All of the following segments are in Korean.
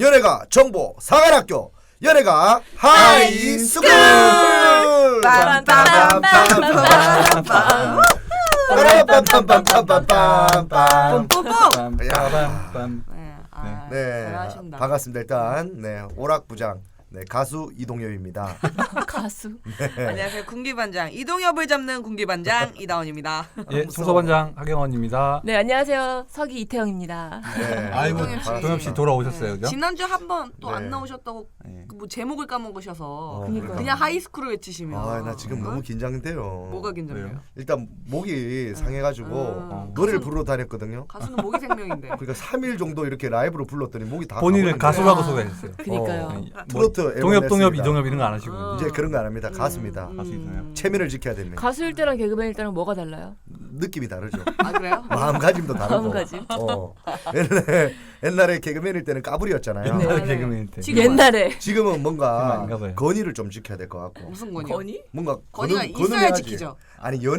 연예가 정보 사관학교 연예가 하이스쿨. 빰빰빰빰빰빰빰빰빰빰. 뿜뿜. 야. 네, 잘하신다. 반갑습니다. 일단 네 오락부장 네 가수 이동엽입니다. 가수. 안녕하세요. 군기반장 이동엽을 잡는 군기반장 이다원입니다. 예, 청소반장 하경원입니다. 네, 안녕하세요. 서기 이태영입니다. 네, 아이고, 이동엽 씨. 동엽 씨 돌아오셨어요, 그죠? 지난주 한 번 또 안 네. 나오셨다고 네. 뭐 제목을 까먹으셔서 그러니까요. 그냥 하이스쿨을 외치시면 아나 지금 너무 긴장돼요. 뭐가 긴장해요? 왜요? 일단 목이 상해가지고 아. 노래를 부르러 다녔거든요. 가수는 목이 생명인데. 그러니까 3일 정도 이렇게 라이브로 불렀더니 목이 다 본인은 가버렸네. 가수라고 아. 소개했어요. 그니까요. 뭐 트로트 앨범 동엽, 냈습니다. 이동엽 이런 거 안 하시고. 이제 그런 거 안 합니다. 가수입니다. 가수 이동엽. 체면을 지켜야 됩니다. 가수일 때랑 개그맨일 때랑 뭐가 달라요? 느낌이 다르죠. 아 그래요? 마음가짐도 다르고. 마음가짐. 옛날에 개그맨일 때는 까불이었잖아요. 옛날에 네. 개그맨 때. 지금 옛날에 지금은 뭔가 아닌가 봐요. 건의를 좀 지켜야 될 것 같고. 무슨 건이요? 건이? 뭔가 건의가 있어야 거느해야지. 지키죠. 아니 지킬 게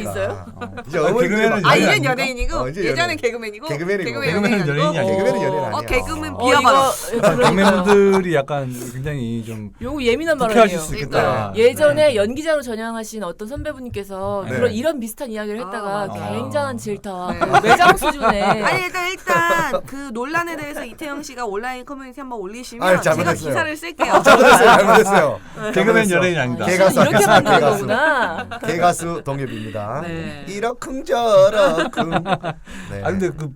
연예인이니까. 있어요? 이제 아, 어머니들이 개그맨은 막- 아 연예인 이젠 아닙니까? 연예인이고 이제 예전엔 연예인. 개그맨이고 개그맨이고. 개그맨은 연예인이 아니에요. 개그맨은 연예인 아니야. 개그맨 이거 비하발언. 그러니까 강매분들이 약간 굉장히 좀 요거 예민한 불쾌하실 발언이에요. 수 그러니까. 있겠다. 예전에 연기자로 전향하신 어떤 선배분께서 네. 이런 비슷한 이야기를 했다가 아, 맞아요. 굉장한 질타와 네. 그 매장 수준의 아니 일단 그 논란에 대해서 이태영 씨가 온라인 커뮤니티 한번 올리시면 아유, 제가 잘못했어요. 기사를 쓸게요. 잘못했어요. 개그맨 연예인이 아니다. 개가수 이렇게 아니었어요. 만드는 개가수. 거구나. 개가수 동엽입니다. 네. 이러쿵저러쿵. 네. 아 근데 그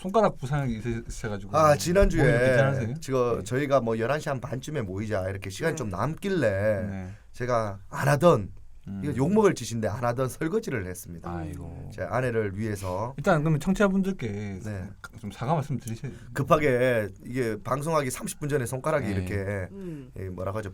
손가락 부상이 있으셔가지고. 아 몸이 지난주에 괜찮으세요? 저희가 뭐 11시 한 반쯤에 모이자 이렇게 시간이 좀 남길래 네. 제가 안 하던 음. 이거 욕먹을 짓인데 안 하던 설거지를 했습니다. 아이고. 제 아내를 위해서 일단 그러면 청취자분들께 네. 좀 사과 말씀 드리셔야 돼요. 급하게 이게 방송하기 30분 전에 손가락이 네. 이렇게 음. 뭐라고 하죠?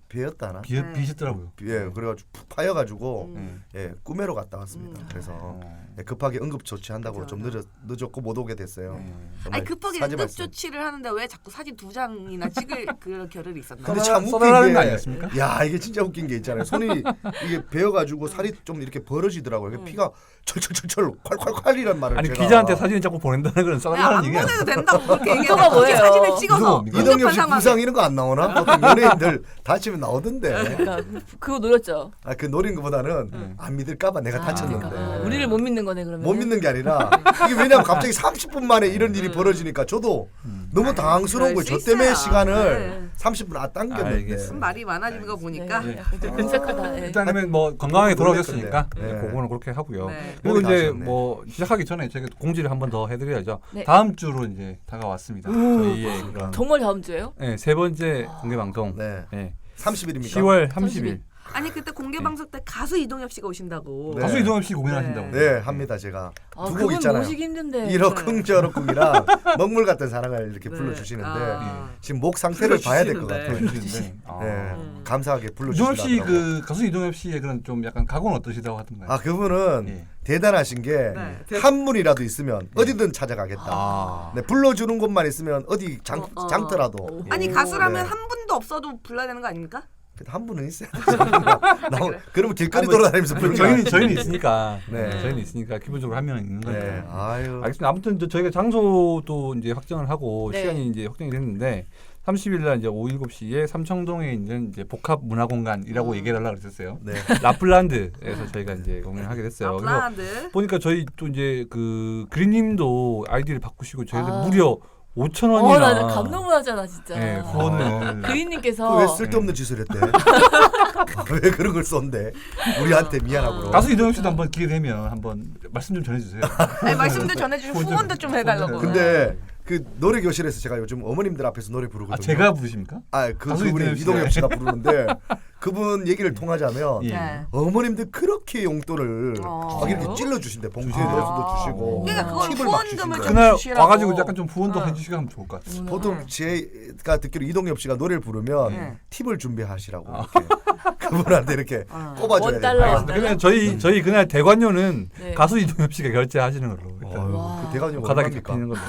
비었다나? 네. 비셨더라고요. 예, 그래가지고 푹 파여가지고 음. 예, 꿈에로 갔다 왔습니다. 그래서 예, 급하게 응급 조치한다고 맞아, 좀 늦었고 못 오게 됐어요. 정말 아니 급하게 사죄 응급 말씀. 조치를 하는데 왜 자꾸 사진 2장이나 찍을 그 겨를이 있었나요? 근데 참 웃긴 써달라는 거 게 아니었습니까? 야 이게 진짜 웃긴 게 있잖아요. 손이 이게 베어가지고 살이 좀 이렇게 벌어지더라고요. 이게 피가 철철철철 콸콸콸이란 말을 아니 제가 기자한테 사진을 자꾸 보낸다는 건 써달라는 안 얘기야. 보내도 된다고 그렇게 얘기하고 이거가 뭐예요? 사진을 찍어서 이거 이동엽 응급한 씨 상황에 부상 이런 거 안 나오나? 보통 연예인들 다치면 나오던데. 그러니까 그거 노렸죠. 아, 그 노린 것보다는 안 믿을까봐 내가 다쳤는데. 그러니까 우리를 못 믿는 거네 그러면. 못 믿는 게 아니라 이게 왜냐면 갑자기 30분 만에 이런 일이 벌어지니까 저도 너무 당황스러운 거예요. 그럴 저 수 때문에 있어요. 시간을 30분 당겼는데. 알겠습니다. 말이 많아지는 거 보니까 네, 약간 좀 근색하다. 네. 일단 그러면 뭐 건강하게 돌아오셨으니까 네. 그거는 그렇게 하고요. 네. 그리고 머리 이제 나셨네. 뭐 시작하기 전에 제가 공지를 한 번 더 해드려야죠. 네. 다음 주로 이제 다가왔습니다. 저희의 그런 정말 다음 주에요? 네, 세 번째 공개 방송. 네. 네. 30일입니까? 10월 30일. 아니 그때 공개 방송 때 가수 이동엽 씨가 오신다고. 네. 가수 이동엽 씨 공연하신다고. 네, 합니다. 제가 아, 두 곡 그분 있잖아요. 모시기 힘든데. 이러쿵저러쿵이랑 먹물 같은 사랑을 이렇게 네. 불러주시는데 아. 지금 목 상태를 봐야 될 것 불러주시는데. 같아요. 보여주시는데. 네, 감사하게 이동엽 불러주시더라고요. 씨 그 가수 이동엽 씨의 그런 좀 약간 각오는 어떠시다고 하던가요? 아 그분은 예. 대단하신 게 네. 한문이라도 있으면 어디든 찾아가겠다. 아. 네, 불러주는 곳만 있으면 어디 어. 장터라도 아니 오. 가수라면 네. 한 분도 없어도 불러야 되는 거 아닙니까? 한 분은 있어야 되죠. 그러면 길거리 아니, 뭐, 돌아다니면서 부르는 거 저희는 아니에요? 있으니까. 네. 저희는 있으니까 기본적으로 한 명은 있는 거죠. 네, 아유. 알겠습니다. 아무튼 저희가 장소도 이제 확정을 하고 네. 시간이 이제 확정이 됐는데 30일 날 이제 오후 7시에 삼청동에 있는 이제 복합 문화 공간이라고 얘기를 하려고 그랬었어요. 네. 라플란드에서 저희가 이제 공연하게 됐어요. 그래서 라플란드. 보니까 저희 또 이제 그 그린님도 아이디를 바꾸시고 저희들 아. 무려 5,000원이나 나 감동하잖아 진짜. 네, 후원을 그린님께서 왜 쓸데없는 짓을 했대? 왜 그런 걸 쏜대? 우리한테 미안하고. 가수 이동엽 씨도 한번 기회 되면 한번 말씀 좀 전해주세요. 아니 말씀도 전해주시고 후원도 좀 해달라고. 근데 그 노래 교실에서 제가 요즘 어머님들 앞에서 노래 부르거든요. 아 제가 부르십니까? 그분이 이동엽 씨가. 이동엽 씨가 부르는데 그분 얘기를 통하자면 예. 네. 어머님들 그렇게 용돈을 어. 막 이렇게 찔러 주신대. 봉투에 아. 넣어서도 주시고. 그러니까 그걸 팁을 막 후원금을 주신대. 좀 그날 주시라고. 와가지고 약간 좀 후원도 어. 해주시고 하면 좋을 것 같아요. 보통 제가 듣기로 이동엽 씨가 노래를 부르면 네. 팁을 준비하시라고 이렇게 그분한테 이렇게 꼽아줘야 원 달러, 돼요. 원 알겠습니다. 그러면 저희 그날 대관료는 네. 가수 이동엽 씨가 결제하시는 걸로 일단 와. 그 대관료 바닥에 얼마입니까? 잡히는 걸로.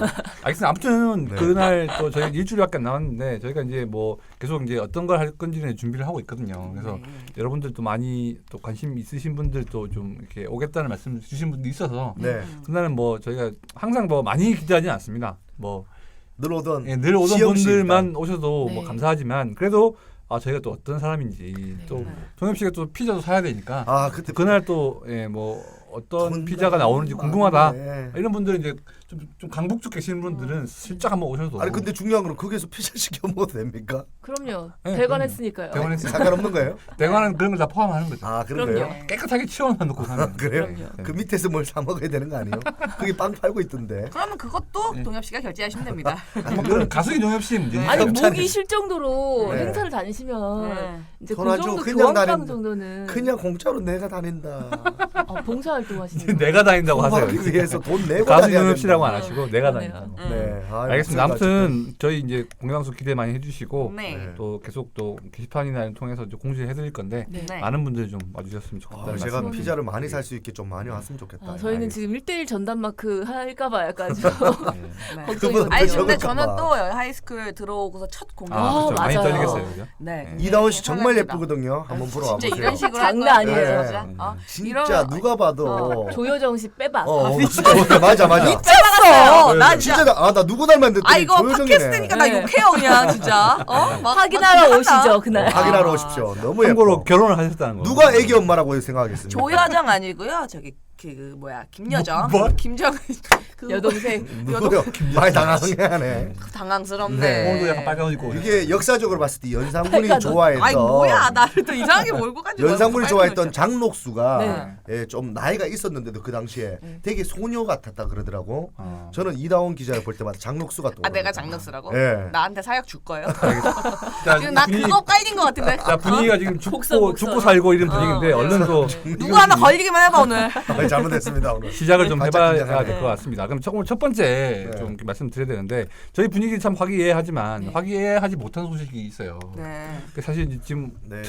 알겠습니다. 아무튼 네. 그날 또 저희 일주일밖에 안 남았는데 저희가 이제 뭐 계속 이제 어떤 걸 할 건지는 준비를 하고 있거든요. 그래서 여러분들도 많이 또 관심 있으신 분들도 좀 이렇게 오겠다는 말씀 주신 분도 있어서 네. 그날은 뭐 저희가 항상 뭐 많이 기대하지는 않습니다. 뭐 늘 오던 예, 늘 오던 시영 씨 분들만 오셔도 네. 뭐 감사하지만 그래도 저희가 또 어떤 사람인지 또 종엽 씨가 또 피자도 사야 되니까 아 그때 그날 또 뭐 어떤 건강 피자가 나오는지 궁금하다 많네. 이런 분들은 이제 좀 강북 쪽 계시는 분들은 슬쩍 한번 오셔도 아니 근데 중요한 건 거기서 피자 시켜 먹어도 됩니까? 그럼요. 네, 대관했으니까요. 대관했으니까. 상관없는 거예요? 대관은 그런 걸 다 포함하는 거죠. 아 그런 그럼요. 거예요? 깨끗하게 치워만 놓고 사면 그래요? 그럼요. 그 밑에서 뭘 사 먹어야 되는 거 아니에요? 그게 빵 팔고 있던데. 그러면 그것도 네. 동엽 씨가 결제하시면 됩니다. 그건 가수인 종엽 씨 문제니까. 아니 협찬이- 목이 쉴 정도로 네. 행사를 다니시면 네. 이제 그 전화줘. 정도 그냥 교환빵 다닌다. 정도는 그냥 공짜로 내가 다닌다. 봉사활동 하시는 내가 다닌다고 하세요. 하기 위해서 돈 내고 가수 다녀야 종엽 씨라고 된다. 안 하시고 내가 그러네요. 다닌다고. 네. 아, 알겠습니다. 목소리가 아무튼 저희 이제 공개방송 기대 많이 해주시고 네. 또 계속 또 게시판이나 통해서 이제 공지해드릴 건데 네. 네. 많은 분들 좀 와주셨으면 좋겠다. 제가 말씀은- 피자를 많이 살 수 있게 좀 많이 왔으면 좋겠다. 저희는 지금 1대1 전담 마크 할까봐 약간 좀 네. 걱정이 그분 아니 더 근데 적을까 저는 봐. 또 하이스쿨 들어오고서 첫 공연. 아, 그렇죠. 많이 맞아요. 떨리겠어요, 그죠? 네. 네. 이다원 씨 정말 설렙니다. 예쁘거든요. 한번 보러 진짜 와보세요. 이런 식으로 장난 할 거예요, 아니에요. 진짜. 네. 진짜 이런- 누가 봐도 조효정 씨 빼박. 맞아 맞아. 미쳤어. 나 진짜. 진짜 나 누구 닮았는데 아 이거 조효정이네. 팟캐스트니까 나 네. 욕해요 그냥 진짜. 막 확인하러 막 오시죠 그날. 확인하러 아. 오십시오. 너무 참고로 예뻐. 결혼을 하셨다는 거. 누가 애기 엄마라고 생각하겠습니다. 조여정 아니고요. 저기 그 뭐야 김여정. 뭐? 김정 그 여동생. 누구요? 많이 당황하네. 당황스럽네. 오늘도 약간 빨간 옷 입고. 이게 역사적으로 봤을 때 연상군이 빨간 옷. 좋아했던 아이 뭐야 나를 또 이상하게 몰고 가지고. 연상군이 좋아했던 장록수가 네. 예, 좀 나이가 있었는데도 그 당시에 되게 소녀 같았다 그러더라고. 어. 저는 이다원 기자를 볼 때마다 장록수가 또. 아 내가 장력수라고? 예. 나한테 사약 줄 거예요? 자, 지금 나 분위기- 그거 깔린 것 같은데. 자 분위기가 지금 복서, 죽고 복서. 죽고 살고 이런 분위기인데 네. 얼른 또 누구 하나 걸리기만 해봐 오늘. 아, 잘못했습니다 오늘. 시작을 좀 바짝 해봐야 긴장하네. 될 것 같습니다. 그럼 조금 첫 번째 네. 좀 이렇게 말씀드려야 되는데 저희 분위기 참 화기애애하지만 네. 화기애애하지 못한 소식이 있어요. 네. 사실 이제 지금 네.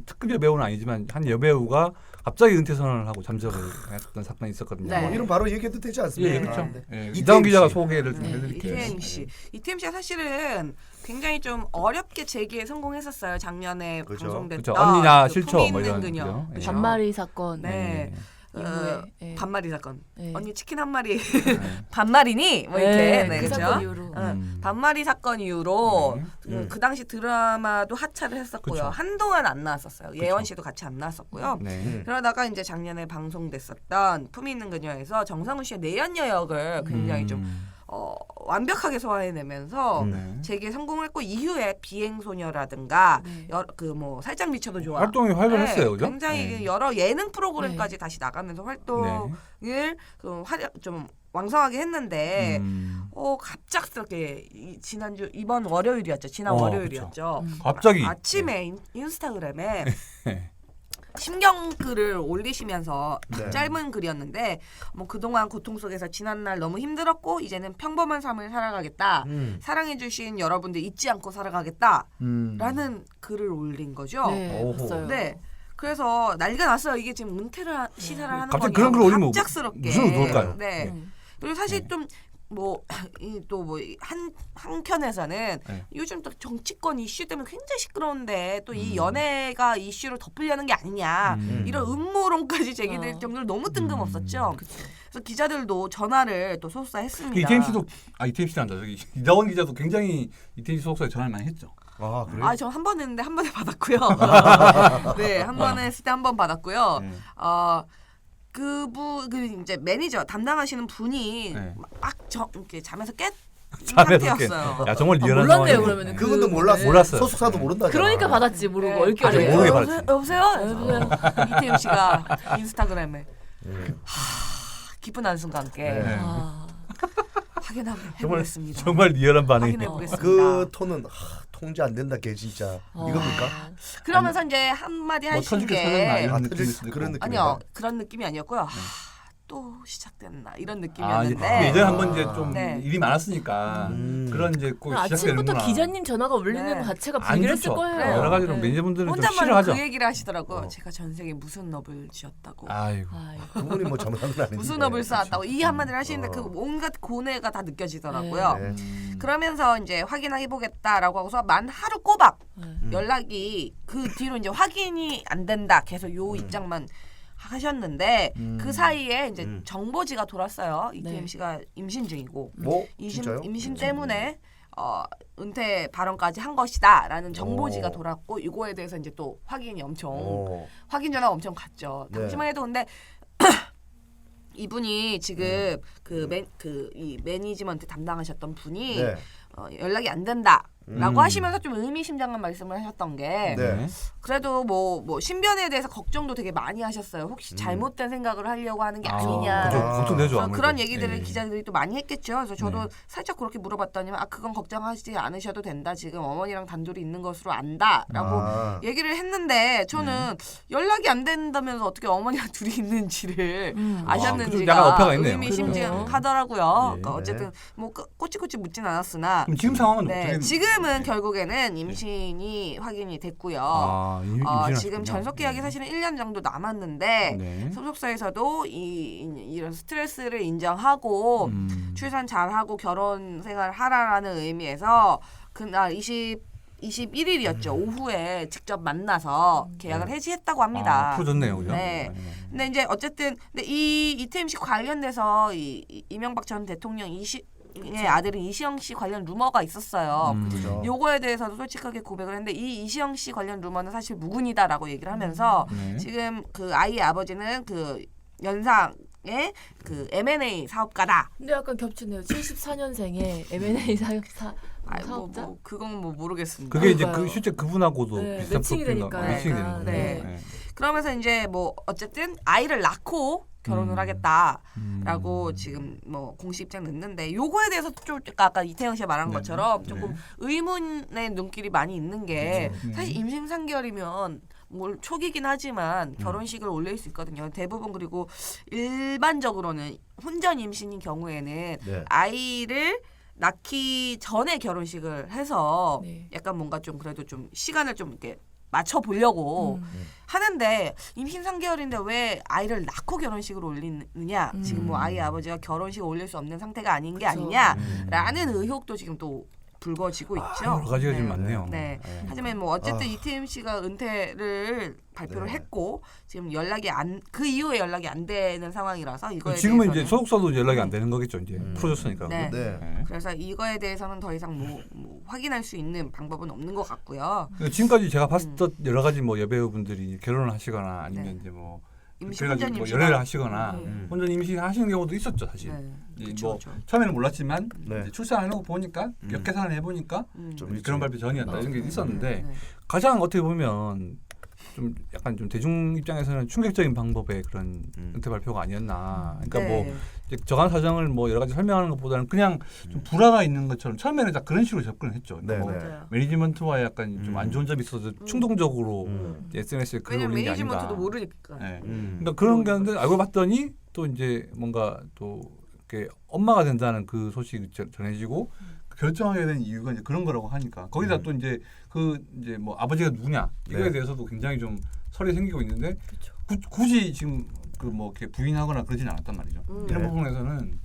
특급 여배우는 아니지만 한 여배우가 갑자기 은퇴 선언을 하고 잠적을 했던 사건이 있었거든요. 네. 뭐 이름 바로 얘기해도 되지 예, 않습니까? 예, 그렇죠. 네. 예, 이태임 이다원 기자가 씨. 소개를 좀 네, 해드릴게요. 이태임 씨. 이태임 씨가 사실은 굉장히 좀 어렵게 재기에 성공했었어요. 작년에 그죠. 방송됐던 그렇죠. 언니나 그 실처 품이 뭐 있는 이런 그녀. 거죠. 그죠? 반마리 사건. 네. 이후에 예. 반마리 사건. 예. 언니 치킨 한 마리 반마리니 뭐 이렇게 네, 네, 그 그죠? 사건 이후로. 반마리 사건 이후로 네. 그 당시 드라마도 하차를 했었고요. 그쵸. 한동안 안 나왔었어요. 예원 씨도 같이 안 나왔었고요. 네. 그러다가 이제 작년에 방송됐었던 품이 있는 그녀에서 정상훈 씨의 내연녀 역을 굉장히 좀 완벽하게 소화해내면서 네. 재기에 성공했고 이후에 비행소녀라든가 네. 그 뭐 살짝 미쳐도 좋아 활동이 활발했어요, 그죠? 굉장히 네. 여러 예능 프로그램까지 다시 나가면서 활동을 그 좀 왕성하게 했는데 갑작스럽게 지난주 이번 월요일이었죠. 지난 월요일이었죠. 갑자기 아침에 인스타그램에 심경글을 올리시면서 네. 짧은 글이었는데 뭐 그동안 고통 속에서 지난 날 너무 힘들었고 이제는 평범한 삶을 살아가겠다. 사랑해주신 여러분들 잊지 않고 살아가겠다라는 글을 올린 거죠. 네, 오호. 봤어요. 네. 그래서 난리가 났어요. 이게 지금 시사를 하는 갑자기 거냐. 그런 걸 올리면 갑작스럽게. 무슨 의도일까요? 네. 그리고 사실 좀 뭐 또 뭐 한켠에서는 네. 요즘 또 정치권 이슈 때문에 굉장히 시끄러운데 또 이 연예가 이슈를 덮으려는 게 아니냐 이런 음모론까지 제기될 정도로 너무 뜬금없었죠. 그래서 기자들도 전화를 또 소속사했습니다. 이태임 씨도 이태임 씨란다. 저기 이다원 기자도 굉장히 이태임 씨 소속사에 전화를 많이 했죠. 아 그래요? 아, 저 한 번 했는데 한 번에 받았고요. 네, 한 번 했을 때 한 번 받았고요. 네. 그 이제 매니저 담당하시는 분이 네. 이렇게 잠에서 깬 잠에서 상태였어요. 야 정말 리얼한 몰랐네요 상황이네. 그러면은. 그분도 몰랐어. 몰랐어요. 소속사도 모른다잖아. 그러니까 받았지 모르고 네. 얼결에. 아니, 모르게 받았지. 여보세요? 이태임 씨가 인스타그램에 기쁜 한순간 함께 네. 확인해보겠습니다. 정말 리얼한 반응이네요. 확인해보겠습니다. 그 톤은 통제 안 된다 걔 진짜 이겁니까? 그러면서 이제 한마디 뭐 하신 터질게 터졌나 게 이런 터질 느낌일 수도 있고. 그런 느낌. 아니요 그런 느낌이 아니었고요. 또 시작됐나 이런 근데 느낌이었는데 예전에 한번 이제 좀 네. 일이 많았으니까 그런 이제 꼭 아침부터 시작되는구나. 기자님 전화가 울리는 네. 것 자체가 안 분위기를 쓸 좋죠. 거예요. 여러 가지로 네. 매니저분들은 좀 혼잣말로 싫어하죠. 그 얘기를 하시더라고. 제가 전생에 무슨 업을 지었다고. 아이고. 아이고. 그분이 뭐 잘못한 건 아닌데. 무슨 업을 쌓았다고 이 한마디를 하시는데 그 온갖 고뇌가 다 느껴지더라고요. 네. 그러면서 이제 확인해보겠다라고 하고서 만 하루 꼬박 네. 연락이 그 뒤로 이제 확인이 안 된다. 계속 요 입장만 하셨는데 그 사이에 이제 정보지가 돌았어요. 이태임 네. 씨가 임신 중이고 뭐 진짜요? 임신 때문에 은퇴 발언까지 한 것이다라는 정보지가 오. 돌았고 이거에 대해서 이제 또 확인이 엄청 오. 확인 전화가 엄청 갔죠. 네. 당시만 해도 근데 이분이 지금 이 매니지먼트 담당하셨던 분이 네. 연락이 안 된다라고 음. 하시면서 좀 의미심장한 말씀을 하셨던 게 네. 그래도 뭐 신변에 대해서 걱정도 되게 많이 하셨어요. 혹시 잘못된 생각을 하려고 하는 게 아니냐. 그죠. 걱정되죠. 아무래도. 그런 얘기들을 예. 기자들이 또 많이 했겠죠. 그래서 저도 네. 살짝 그렇게 물어봤더니 그건 걱정하지 않으셔도 된다. 지금 어머니랑 단둘이 있는 것으로 안다라고 아. 얘기를 했는데 저는 연락이 안 된다면서 어떻게 어머니랑 둘이 있는지를 그죠. 아셨는지가 약간 어폐가 있네요. 의미심장하더라고요. 예. 그러니까 어쨌든 뭐 꼬치꼬치 묻진 않았으나 그럼 지금 상황은 네, 어떻게? 지금은 결국에는 임신이 확인이 됐고요. 지금 전속 계약이 사실은 1년 정도 남았는데 네. 소속사에서도 이런 스트레스를 인정하고 출산 잘하고 결혼 생활 하라라는 의미에서 그날 21일이었죠. 오후에 직접 만나서 계약을 해지했다고 합니다. 풀어졌네요, 그죠? 네. 근데 이제 어쨌든 근데 이 이태임 씨 관련돼서 이명박 전 대통령 의 아들인 이시영 씨 관련 루머가 있었어요. 그죠. 요거에 대해서도 솔직하게 고백을 했는데 이 이시영 씨 관련 루머는 사실 무근이다라고 얘기를 하면서 네. 지금 그 아이의 아버지는 그 연상의 그 M&A 사업가다. 근데 약간 겹치네요. 74년생에 M&A 사업자? 뭐 그건 뭐 모르겠습니다. 그게 이제 그러니까요. 실제 그분하고도 네, 비슷한 매칭이 프로필로 되니까 매칭이 되는 약간, 거죠. 네. 그러면서 이제 뭐 어쨌든 아이를 낳고 결혼을 하겠다라고 지금 뭐 공식 입장 냈는데 요거에 대해서 좀 아까 이태영 씨가 말한 네. 것처럼 네. 조금 의문의 눈길이 많이 있는 게 그렇죠. 사실 임신 3개월이면 뭘 초기긴 하지만 결혼식을 올릴 수 있거든요. 대부분 그리고 일반적으로는 혼전 임신인 경우에는 네. 아이를 낳기 전에 결혼식을 해서 네. 약간 뭔가 좀 그래도 좀 시간을 좀 이렇게 맞춰 보려고 하는데 임신 3개월인데 왜 아이를 낳고 결혼식을 올리느냐? 지금 뭐 아이 아버지가 결혼식을 올릴 수 없는 상태가 아닌 게 그쵸. 아니냐라는 의혹도 지금 또 불거지고 있죠. 여러 가지가 네. 좀 많네요. 네. 네. 하지만 뭐 어쨌든 이태임 씨가 은퇴를 발표를 네. 했고 지금 그 이후에 연락이 안 되는 상황이라서 이거에 지금은 대해서는 이제 소속사도 연락이 안 되는 거겠죠. 이제 풀어졌으니까. 네. 네. 네. 그래서 이거에 대해서는 더 이상 뭐 확인할 수 있는 방법은 없는 것 같고요. 그러니까 지금까지 제가 봤었던 여러 가지 뭐 여배우분들이 결혼을 하시거나 아니면 네. 이제 뭐 임신 그래가지고 혼전 뭐 임신 연애를 하시거나 네. 혼전 임신하시는 경우도 있었죠, 사실. 네. 이제 그쵸, 뭐 그쵸. 처음에는 몰랐지만 네. 이제 출산하려고 보니까 역계산을 해보니까 좀 그런 있죠. 발표 전이었다 이런 게 있었는데 네. 가장 어떻게 보면 좀 약간 좀 대중 입장에서는 충격적인 방법의 그런 은퇴 발표가 아니었나. 그러니까 네. 뭐 이제 저간 사정을 뭐 여러 가지 설명하는 것보다는 그냥 좀 불화가 있는 것처럼 처음에는 딱 그런 식으로 접근을 했죠. 그러니까 네, 뭐 네. 맞아요. 매니지먼트와 약간 좀 안 좋은 점이 있어서 충동적으로 이제 SNS에 글을 왜냐면 올린 게 아닌가. 매니지먼트도 모르니까. 네. 음. 그러니까 그런 게 있는데 알고 봤더니 또 이제 뭔가 또 이렇게 엄마가 된다는 그 소식이 전해지고 결정하게 된 이유가 이제 그런 거라고 하니까 거기다 또 이제 그 이제 뭐 아버지가 누구냐 이거에 네. 대해서도 굉장히 좀 설이 생기고 있는데 그쵸. 굳이 지금 그 뭐 이렇게 부인하거나 그러지는 않았단 말이죠. 이런 네. 부분에서는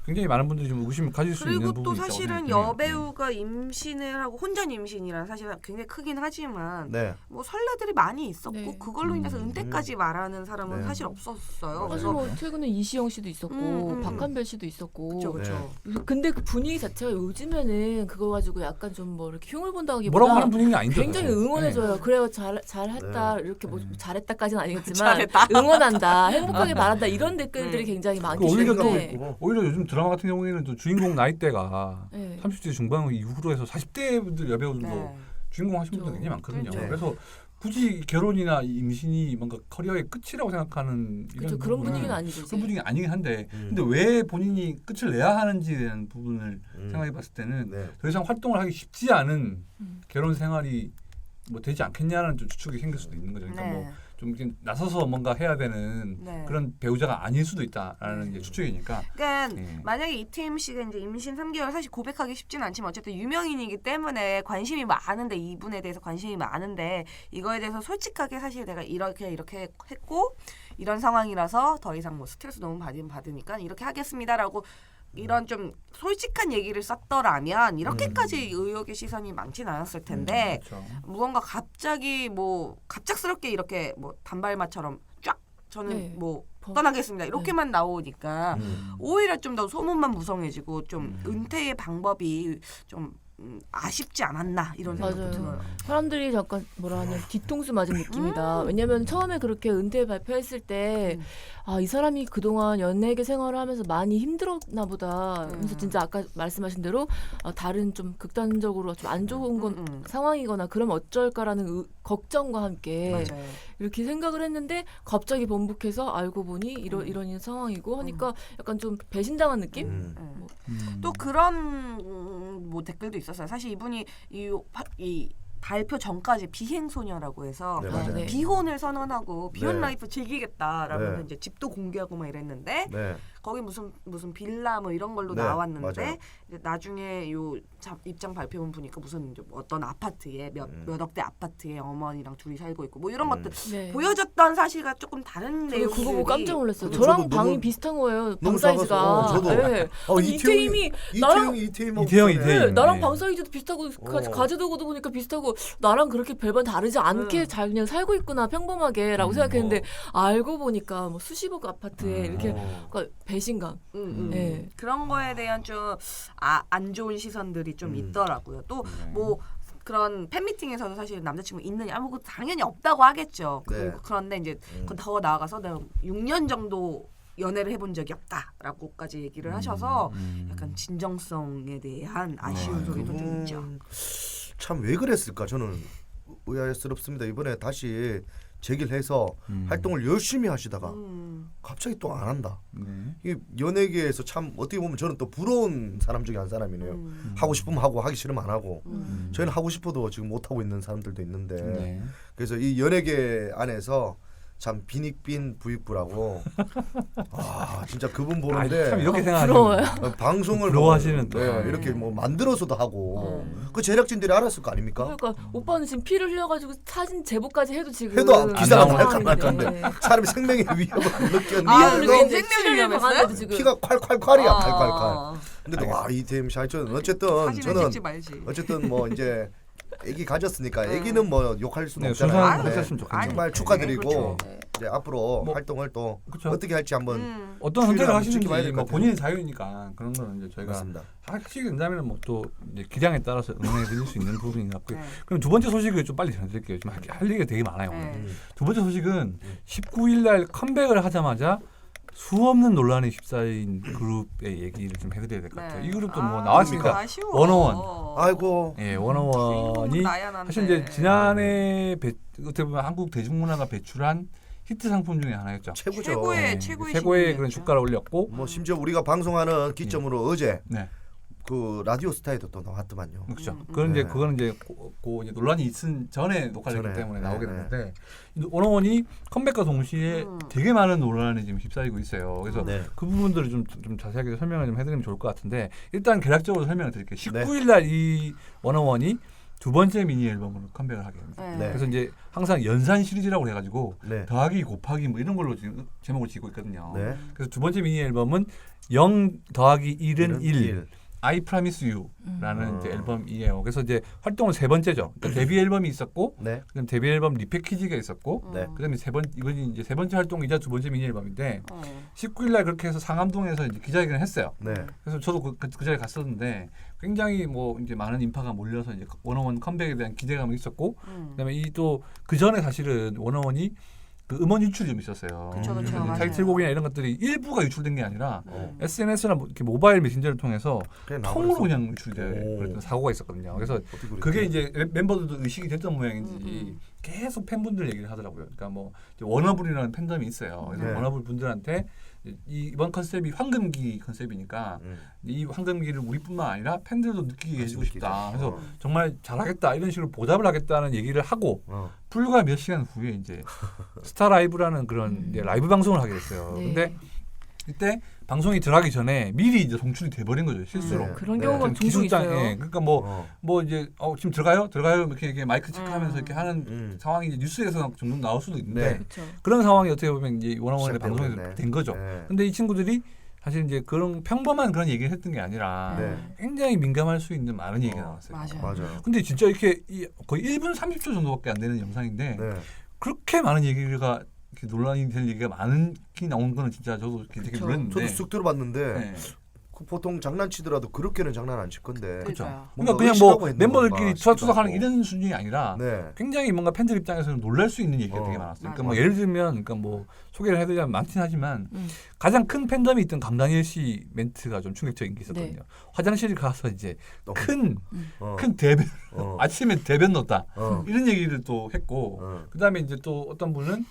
굉장히 많은 분들이 좀 의구심을 가질 수 있는 그리고 부분이 또 있다고 사실은 생각해요. 여배우가 임신을 하고 혼전 임신이란 사실은 굉장히 크긴 하지만 네. 뭐 선례들이 많이 있었고 네. 그걸로 인해서 은퇴까지 말하는 사람은 네. 사실 없었어요. 맞아요. 사실 뭐 최근에 이시영 씨도 있었고 박한별 씨도 있었고. 그렇죠, 그렇죠. 근데 그 분위기 자체가 요즘에는 그거 가지고 약간 좀 뭐 이렇게 흉을 본다기보다 뭐라고 하는 분위기는 아니죠. 굉장히 사실. 응원해줘요. 그래요, 잘했다. 이렇게 뭐 잘했다까지는 아니겠지만 잘했다. 응원한다, 행복하게 바란다 이런 댓글들이 굉장히 그 많기 오히려 또 때문에. 오히려 요즘 드라마 같은 경우에는 또 주인공 나이대가 네. 30대 중반 이후로 해서 40대 분들 여배우들도 네. 주인공 하신 분들 그렇죠. 굉장히 많거든요. 그렇죠. 그래서 굳이 결혼이나 임신이 뭔가 커리어의 끝이라고 생각하는 이런 그렇죠. 그런 부분은 분위기는 아니죠. 이제. 그런 분위기 아니긴 한데 근데 왜 본인이 끝을 내야 하는지에 대한 부분을 생각해 봤을 때는 네. 더 이상 활동을 하기 쉽지 않은 음. 결혼 생활이 뭐 되지 않겠냐는 좀 추측이 생길 수도 있는 거죠. 그러니까 네. 뭐 좀 이렇게 나서서 뭔가 해야 되는 네. 그런 배우자가 아닐 수도 있다라는 게 추측이니까. 그러니까 네. 만약에 이태임 씨가 이제 임신 3개월 사실 고백하기 쉽진 않지만 어쨌든 유명인이기 때문에 관심이 많은데 이분에 대해서 관심이 많은데 이거에 대해서 솔직하게 사실 내가 이렇게 했고 이런 상황이라서 더 이상 뭐 스트레스 너무 받으니까 이렇게 하겠습니다라고 이런 좀 솔직한 얘기를 썼더라면 이렇게까지 의혹의 시선이 많진 않았을 텐데 그렇죠. 무언가 갑자기 뭐 갑작스럽게 이렇게 뭐 단발마처럼 쫙 저는 네. 뭐 떠나겠습니다 이렇게만 나오니까 음. 오히려 좀 더 소문만 무성해지고 좀 은퇴의 방법이 좀 아쉽지 않았나 이런 생각도 맞아요. 들어요. 사람들이 잠깐 뭐라 하냐 뒤통수 맞은 느낌이다. 왜냐면 처음에 그렇게 은퇴 발표했을 때 이 사람이 그동안 연예계 생활을 하면서 많이 힘들었나 보다. 그래서 진짜 아까 말씀하신 대로 다른 좀 극단적으로 좀 안 좋은 건 상황이거나 그러면 어쩔까라는 걱정과 함께 맞아요. 이렇게 생각을 했는데 갑자기 번복해서 알고 보니 이런 상황이고 하니까 약간 좀 배신당한 느낌? 또 그런 뭐 댓글도 있었어요. 사실 이분이 이 발표 전까지 비행소녀라고 해서 네, 맞아요. 네. 비혼을 선언하고 비혼 네. 라이프 즐기겠다라면서 네. 이제 집도 공개하고 막 이랬는데 네. 거기 무슨 빌라 뭐 이런 걸로 네, 나왔는데 맞아요. 이제 나중에 요 입장 발표문 보니까 무슨 이제 어떤 아파트에 몇 억대 아파트에 어머니랑 둘이 살고 있고 뭐 이런 것들 네. 보여줬던 사실과 조금 다른 저도 내용들이 그거 보고 깜짝 놀랐어요. 저도 저랑 너무- 방이 비슷한 거예요. 방 너무 사이즈가. 작아서, 저도. 네. 아니, 이태임이 나랑 이태임하고 이태영, 그러네. 이태영. 네, 나랑 네. 방 사이즈도 비슷하고 가재도고도 보니까 비슷하고 나랑 그렇게 별반 다르지 않게 잘 그냥 살고 있구나 평범하게라고 생각했는데 알고 보니까 뭐 수십억 아파트에 이렇게 그러니까 배신감. 네. 그런 거에 대한 좀 안 좋은 시선들이 좀 있더라고요. 또 뭐 그런 팬미팅에서도 사실 남자친구 있느냐 뭐 당연히 없다고 하겠죠. 네. 그런데 이제 더 나아가서 내가 6년 정도 연애를 해본 적이 없다라고까지 얘기를 하셔서 약간 진정성에 대한 아쉬운 소리도 좀 있죠. 참 왜 그랬을까 저는 의아스럽습니다. 이번에 다시 제기를 해서 활동을 열심히 하시다가 갑자기 또 안 한다. 이 연예계에서 참 어떻게 보면 저는 또 부러운 사람 중에 한 사람이네요. 하고 싶으면 하고 하기 싫으면 안 하고. 저희는 하고 싶어도 지금 못 하고 있는 사람들도 있는데 네. 그래서 이 연예계 안에서 참 빈익빈 부익부라고 진짜 그분 보는데 참 이렇게 부러워요. 생각하시는 방송을 부러워하시는 또. 네, 이렇게 뭐 만들어서도 하고 그 제작진들이 알았을 거 아닙니까? 그러니까 오빠는 지금 피를 흘려가지고 사진 제보까지 해도 지금 해도 기사가 안 날까 나오는데. 말까인데 사람이 생명의 위협을 느꼈는데 그리고 그래도 이제 생명을 피를 위험했어요? 당하는데도 지금 피가 콸콸콸이야 아. 콸콸콸. 근데 와 이태임 씨 하여튼 어쨌든 사진을 저는 찍지 말지. 어쨌든 뭐 이제 애기 가졌으니까 애기는 뭐 욕할 수는 네, 없잖아요. 순산 네. 했었으면 좋겠네요. 정말 축하드리고 그렇죠. 이제 앞으로 뭐, 활동을 또 그쵸. 어떻게 할지 한번 어떤 선택을 한번 하시는지 지켜봐야 될것 뭐 같아요. 본인의 자유니까 그런 거는 이제 저희가 맞습니다. 하시게 된다면 뭐 또 기량에 따라서 응원해 드릴 수 있는 부분인 것 같고요. 네. 그럼 두 번째 소식을 좀 빨리 전해드릴게요. 좀 할 얘기가 되게 많아요. 오늘. 네. 두 번째 소식은 19일 날 컴백을 하자마자 수없는 논란에 휩싸인 그룹의 얘기를 좀 해드려야 될 것 같아요. 이 그룹도 뭐 나왔으니까 아쉬워. 워너원. 아이고 예, 주인공은 워너원이 나야난데. 사실 이제 지난해 어떻게 보면 한국 대중문화가 배출한 히트 상품 중에 하나였죠. 최고죠. 최고의 네, 최고의 최고의 그런 신인이었죠. 주가를 올렸고 뭐 심지어 우리가 방송하는 기점으로 어제 네. 그 라디오 스타에도 또 나왔더만요. 그렇죠. 그건 이제 네. 그거는 이제 이제 논란이 있은 전에 녹화를 했기 전에. 때문에 나오게 네, 됐는데 워너원이 컴백과 동시에 되게 많은 논란에 지금 휩싸이고 있어요. 그래서 네. 그 부분들을 좀 자세하게 설명을 좀 해드리면 좋을 것 같은데 일단 개략적으로 설명을 드릴게요. 네. 19일 날 이 워너원이 두 번째 미니 앨범으로 컴백을 하게 됩니다. 네. 네. 그래서 이제 항상 연산 시리즈라고 해가지고 네. 더하기 곱하기 뭐 이런 걸로 지금 제목을 짓고 있거든요. 네. 그래서 두 번째 미니 앨범은 0 더하기 1은 1. 일. I Promise You라는 이제 앨범이에요. 그래서 이제 활동은 세 번째죠. 그러니까 데뷔 앨범이 있었고, 네. 그다음 데뷔 앨범 리패키지가 있었고, 네. 그다음에 이번이 이제 세 번째 활동이자 두 번째 미니 앨범인데 19일 날 그렇게 해서 상암동에서 이제 기자회견을 했어요. 네. 그래서 저도 그 자리에 갔었는데 굉장히 뭐 이제 많은 인파가 몰려서 이제 워너원 컴백에 대한 기대감이 있었고, 그다음에 이 또 그 전에 사실은 워너원이 그 음원 유출이 좀 있었어요. 그쵸, 그쵸, 그래서 이제 맞아요. 타이틀곡이나 이런 것들이 일부가 유출된 게 아니라 SNS나 이렇게 모바일 메신저를 통해서 그냥 통으로 나와버렸어. 그냥 유출돼 오. 그랬던 사고가 있었거든요. 그래서 어떻게 그랬지? 그게 이제 멤버들도 의식이 됐던 모양인지 계속 팬분들 얘기를 하더라고요. 그러니까 뭐 이제 워너블이라는 팬덤이 있어요. 그래서 네. 워너블 분들한테 이번 컨셉이 황금기 컨셉이니까 이 황금기를 우리뿐만 아니라 팬들도 느끼게 해주고 싶다. 그래서 정말 잘하겠다 이런 식으로 보답을 하겠다는 얘기를 하고 불과 몇 시간 후에 이제 스타 라이브라는 그런 이제 라이브 방송을 하게 됐어요. 네. 근데 이때 방송이 들어가기 전에 미리 이제 송출이 돼버린 거죠 실수로. 네. 그런 네. 경우가 종종 기술장, 있어요. 예, 그러니까 뭐 이제 지금 들어가요 이렇게 마이크 체크하면서 이렇게 하는 상황이 이제 뉴스에서 종종 나올 수도 있는데 네. 그렇죠. 그런 상황이 어떻게 보면 이제 원어원의 시작된 방송에서 거네. 된 거죠. 네. 근데 이 친구들이 사실 이제 그런 평범한 그런 얘기를 했던 게 아니라 네. 굉장히 민감할 수 있는 많은 얘기가 나왔어요. 맞아요. 맞아요. 근데 진짜 이렇게 거의 1분 30초 정도밖에 안 되는 영상인데 네. 그렇게 많은 얘기가 이렇게 논란이 될 얘기가 많이 나온 거는 진짜 저도 되게 그쵸. 놀랐는데. 저도 쑥 들어봤는데 네. 그 보통 장난치더라도 그렇게는 장난 안 칠 건데. 그렇죠. 뭔가 그러니까 그냥 의식하고 뭐 했는 멤버들끼리 건가 싶기도 투닥투닥하는 하고. 이런 수준이 아니라 네. 굉장히 뭔가 팬들 입장에서는 놀랄 수 있는 얘기가 되게 많았어요. 그러니까 뭐 맞아요. 예를 들면 그러니까 뭐 소개를 해드리자면 많긴 하지만 가장 큰 팬덤이 있던 강다니엘 씨 멘트가 좀 충격적인 게 있었거든요. 네. 화장실 가서 이제 큰 어. 대변 어. 아침에 대변 넣었다 어. 이런 얘기를 또 했고 어. 그다음에 이제 또 어떤 분은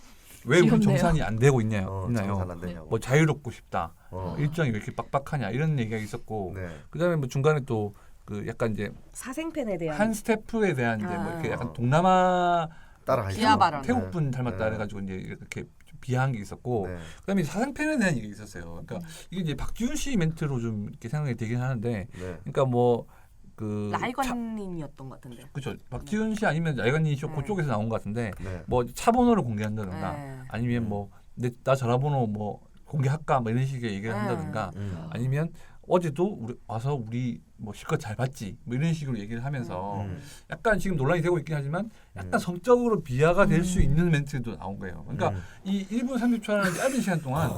왜 우리 귀엽네요. 정산이 안 되고 있나요? 정산 안 되냐고. 뭐 자유롭고 싶다. 어. 일정이 왜 이렇게 빡빡하냐 이런 얘기가 있었고 네. 그다음에 뭐 중간에 또 그 약간 이제 사생팬에 대한 한 스태프에 대한 이제 뭐 이렇게 아. 약간 동남아 따라 하시죠. 기아 발언. 태국분 닮았다 네. 해가지고 이제 이렇게 좀 비하한 게 있었고 네. 그다음에 사생팬에 대한 얘기가 있었어요. 그러니까 이게 이제 박지훈 씨 멘트로 좀 이렇게 생각이 되긴 하는데 네. 그러니까 뭐그 라이관님이었던 것 같은데. 그렇죠. 박지훈 씨 아니면 야간이 쇼 네. 그쪽에서 나온 것 같은데 네. 뭐 차번호를 공개한다든가 네. 아니면 뭐 나 전화번호 뭐 공개할까 뭐 이런 식의 얘기를 네. 한다든가 음. 아니면 어제도 우리 뭐 실컷 잘 봤지 뭐 이런 식으로 얘기를 하면서 약간 지금 논란이 되고 있긴 하지만 약간 성적으로 비하가 될 수 있는 멘트도 나온 거예요. 그러니까 이 1분 30초라는 짧은 시간 동안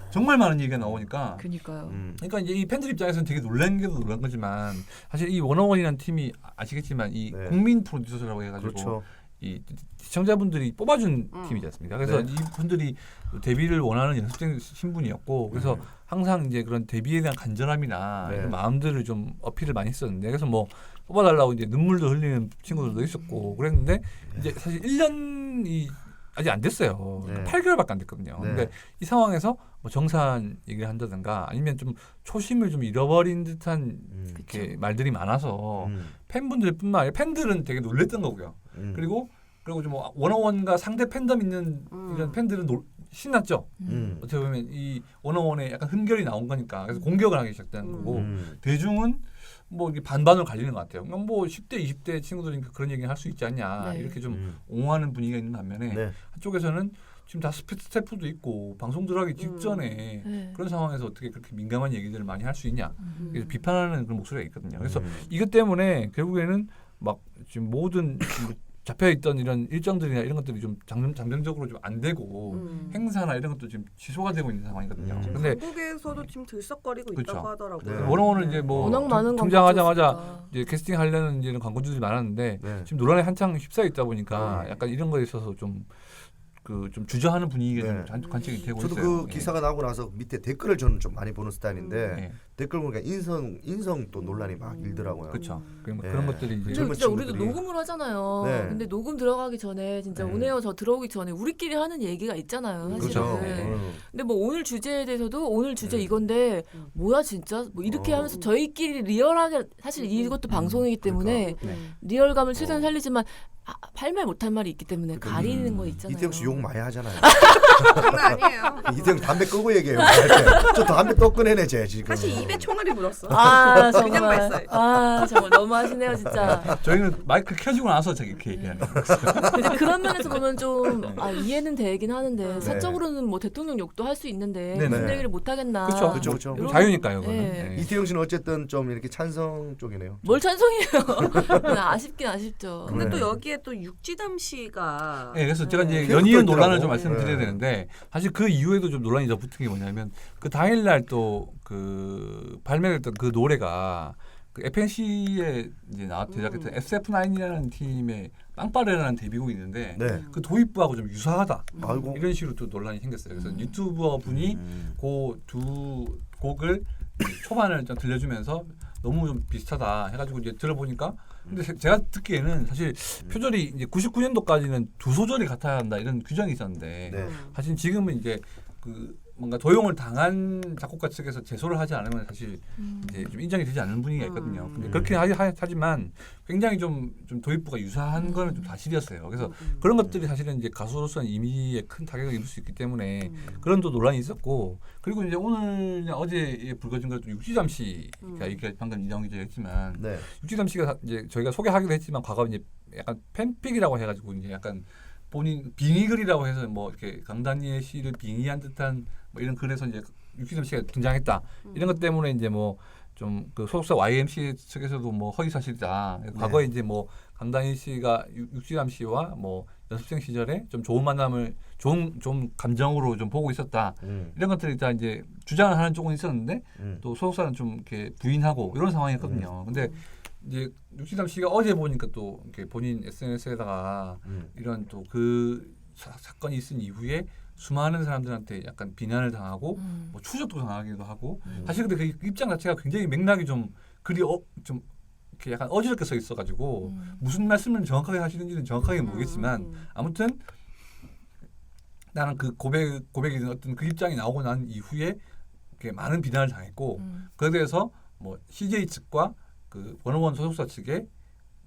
정말 많은 얘기가 나오니까 그니까요. 그러니까 이제 이 팬들 입장에서는 되게 놀란 게 놀란 거지만 사실 이 워너원이라는 팀이 아시겠지만 이 네. 국민 프로듀서라고 해가지고 그렇죠. 이 시청자분들이 뽑아준 팀이지 않습니까? 그래서 네. 이분들이 데뷔를 원하는 연습생 신분이었고 그래서 항상 이제 그런 데뷔에 대한 간절함이나 네. 이런 마음들을 좀 어필을 많이 했었는데 그래서 뭐 뽑아달라고 이제 눈물도 흘리는 친구들도 있었고 그랬는데 이제 사실 1년이 아직 안 됐어요. 네. 8개월밖에 안 됐거든요. 네. 근데 이 상황에서 뭐 정산 얘기를 한다든가 아니면 좀 초심을 좀 잃어버린 듯한 이렇게 말들이 많아서 팬분들뿐만 아니라 팬들은 되게 놀랬던 거고요. 그리고 좀 뭐 원어원과 상대 팬덤 있는 이런 팬들은 신났죠. 어떻게 보면 이 원어원에 약간 흠결이 나온 거니까 그래서 공격을 하기 시작된 거고 대중은 뭐 이게 반반으로 갈리는 것 같아요. 그러니까 뭐 10대, 20대 친구들이니까 그런 얘기를 할 수 있지 않냐 네. 이렇게 좀 옹호하는 분위기가 있는 반면에 네. 한쪽에서는 지금 다 스태프도 있고 방송 들어가기 직전에 네. 그런 상황에서 어떻게 그렇게 민감한 얘기들을 많이 할 수 있냐 그래서 비판하는 그런 목소리가 있거든요. 그래서 이것 때문에 결국에는 막 지금 모든 잡혀 있던 이런 일정들이나 이런 것들이 좀 잠정적으로 좀 안 되고 행사나 이런 것도 지금 취소가 되고 있는 상황이거든요. 근데 한국에서도 지금 들썩거리고 그렇죠. 있다고 하더라고요. 네. 원어원은 이제 뭐 워낙 많은 등장하자마자 광고주였으니까. 이제 캐스팅 하려는 이제 광고주들이 많았는데 네. 지금 논란에 한창 휩싸여 있다 보니까 약간 이런 거에 있어서 좀 주저하는 분위기가 네. 좀 관측이 되고 저도 있어요. 그 기사가 나오고 나서 밑에 댓글을 저는 좀 많이 보는 스타일인데 예. 댓글 보니까 인성 또 논란이 막 일더라고요. 그렇죠. 그런 네. 것들이 이제 근데 젊은 진짜 우리도 친구들이. 녹음을 하잖아요. 네. 근데 녹음 들어가기 전에 진짜 네. 온에어 저 들어오기 전에 우리끼리 하는 얘기가 있잖아요. 사실은. 그렇죠. 네. 근데 뭐 오늘 주제에 대해서도 오늘 주제 이건데 뭐야 진짜 뭐 이렇게 하면서 저희끼리 리얼하게 사실 이것도 방송이기 때문에 리얼감을 최대한 살리지만 할 말 못할 말이 있기 때문에 가리는 거 있잖아요. 이태영 씨 욕 많이 하잖아요. 장난 아니에요. 이태영 담배 끄고 얘기해요. 저 담배 또 꺼내네 쟤 지금. 사실 입에 총알이 물었어. 아 그냥 정말 말싸요. 아 정말 너무하시네요 진짜. 저희는 마이크 켜지고 나서 저기 이렇게 얘기하는 거예요. 근데 그런 면에서 보면 좀 이해는 되긴 하는데 네. 사적으로는 뭐 대통령 욕도 할 수 있는데 네네. 무슨 얘기를 못 하겠나. 그렇죠. 그쵸, 그쵸. 뭐 이런- 자유니까요. 그거는. 네. 네. 이태영 씨는 어쨌든 좀 이렇게 찬성 쪽이네요. 뭘 찬성해요. 아쉽긴 아쉽죠. 근데 네. 또 여기에 또 육지담 씨가 네, 그래서 제가 이제 계속 연이은 또 논란을 있더라고. 좀 말씀드려야 네. 되는데 사실 그 이후에도 좀 논란이 더 붙은 게 뭐냐면 그 당일날 또 그 발매됐던 그 노래가 그 FNC에 이제 제작했던 SF9이라는 팀의 빵빠레라는 데뷔곡이 있는데 네. 그 도입부하고 좀 유사하다 아이고. 이런 식으로 또 논란이 생겼어요. 그래서 유튜버 분이 그 두 곡을 초반을 좀 들려주면서 너무 좀 비슷하다 해가지고 이제 들어보니까 근데 제가 듣기에는 사실 표절이 이제 99년도까지는 두 소절이 같아야 한다 이런 규정이 있었는데 네. 사실 지금은 이제 그 뭔가 도용을 당한 작곡가 측에서 제소를 하지 않으면 사실 이제 좀 인정이 되지 않는 분위기가 있거든요. 근데 그렇게 하지만 굉장히 좀 도입부가 유사한 거는 좀 사실이었어요. 그래서 그런 것들이 사실은 이제 가수로서는 이미지에 큰 타격을 입을 수 있기 때문에 그런 또 논란이 있었고 그리고 이제 오늘 어제 불거진 것도 육지담 씨가 얘기가 방금 이나온 기자가 했지만 네. 육지담 씨가 이제 저희가 소개하기도 했지만 과거 이제 약간 팬픽이라고 해가지고 이제 약간 본인 빙의글이라고 해서 뭐 이렇게 강다니엘 씨를 빙의한 듯한 뭐 이런 글에서 이제 육지담 씨가 등장했다 이런 것 때문에 이제 뭐 좀 그 소속사 YMC 측에서도 뭐 허위 사실이다. 과거에 이제 뭐 강다니엘 씨가 육지담 씨와 뭐 연습생 시절에 좀 좋은 만남을 좀 감정으로 좀 보고 있었다. 이런 것들이 다 이제 주장을 하는 쪽은 있었는데 또 소속사는 좀 이렇게 부인하고 이런 상황이었거든요. 근데 이제 육지담 씨가 어제 보니까 또 이렇게 본인 SNS에다가 이런 또 그 사건이 있은 이후에 수많은 사람들한테 약간 비난을 당하고 뭐 추적도 당하기도 하고 사실 근데 그 입장 자체가 굉장히 맥락이 좀 그리 좀 이렇게 약간 어지럽게 써 있어가지고 무슨 말씀을 정확하게 하시는지는 정확하게 모르겠지만 아무튼 나는 그 고백이든 어떤 그 입장이 나오고 난 이후에 이렇게 많은 비난을 당했고 그에 대해서 뭐 CJ 측과 그 원어원 소속사 측에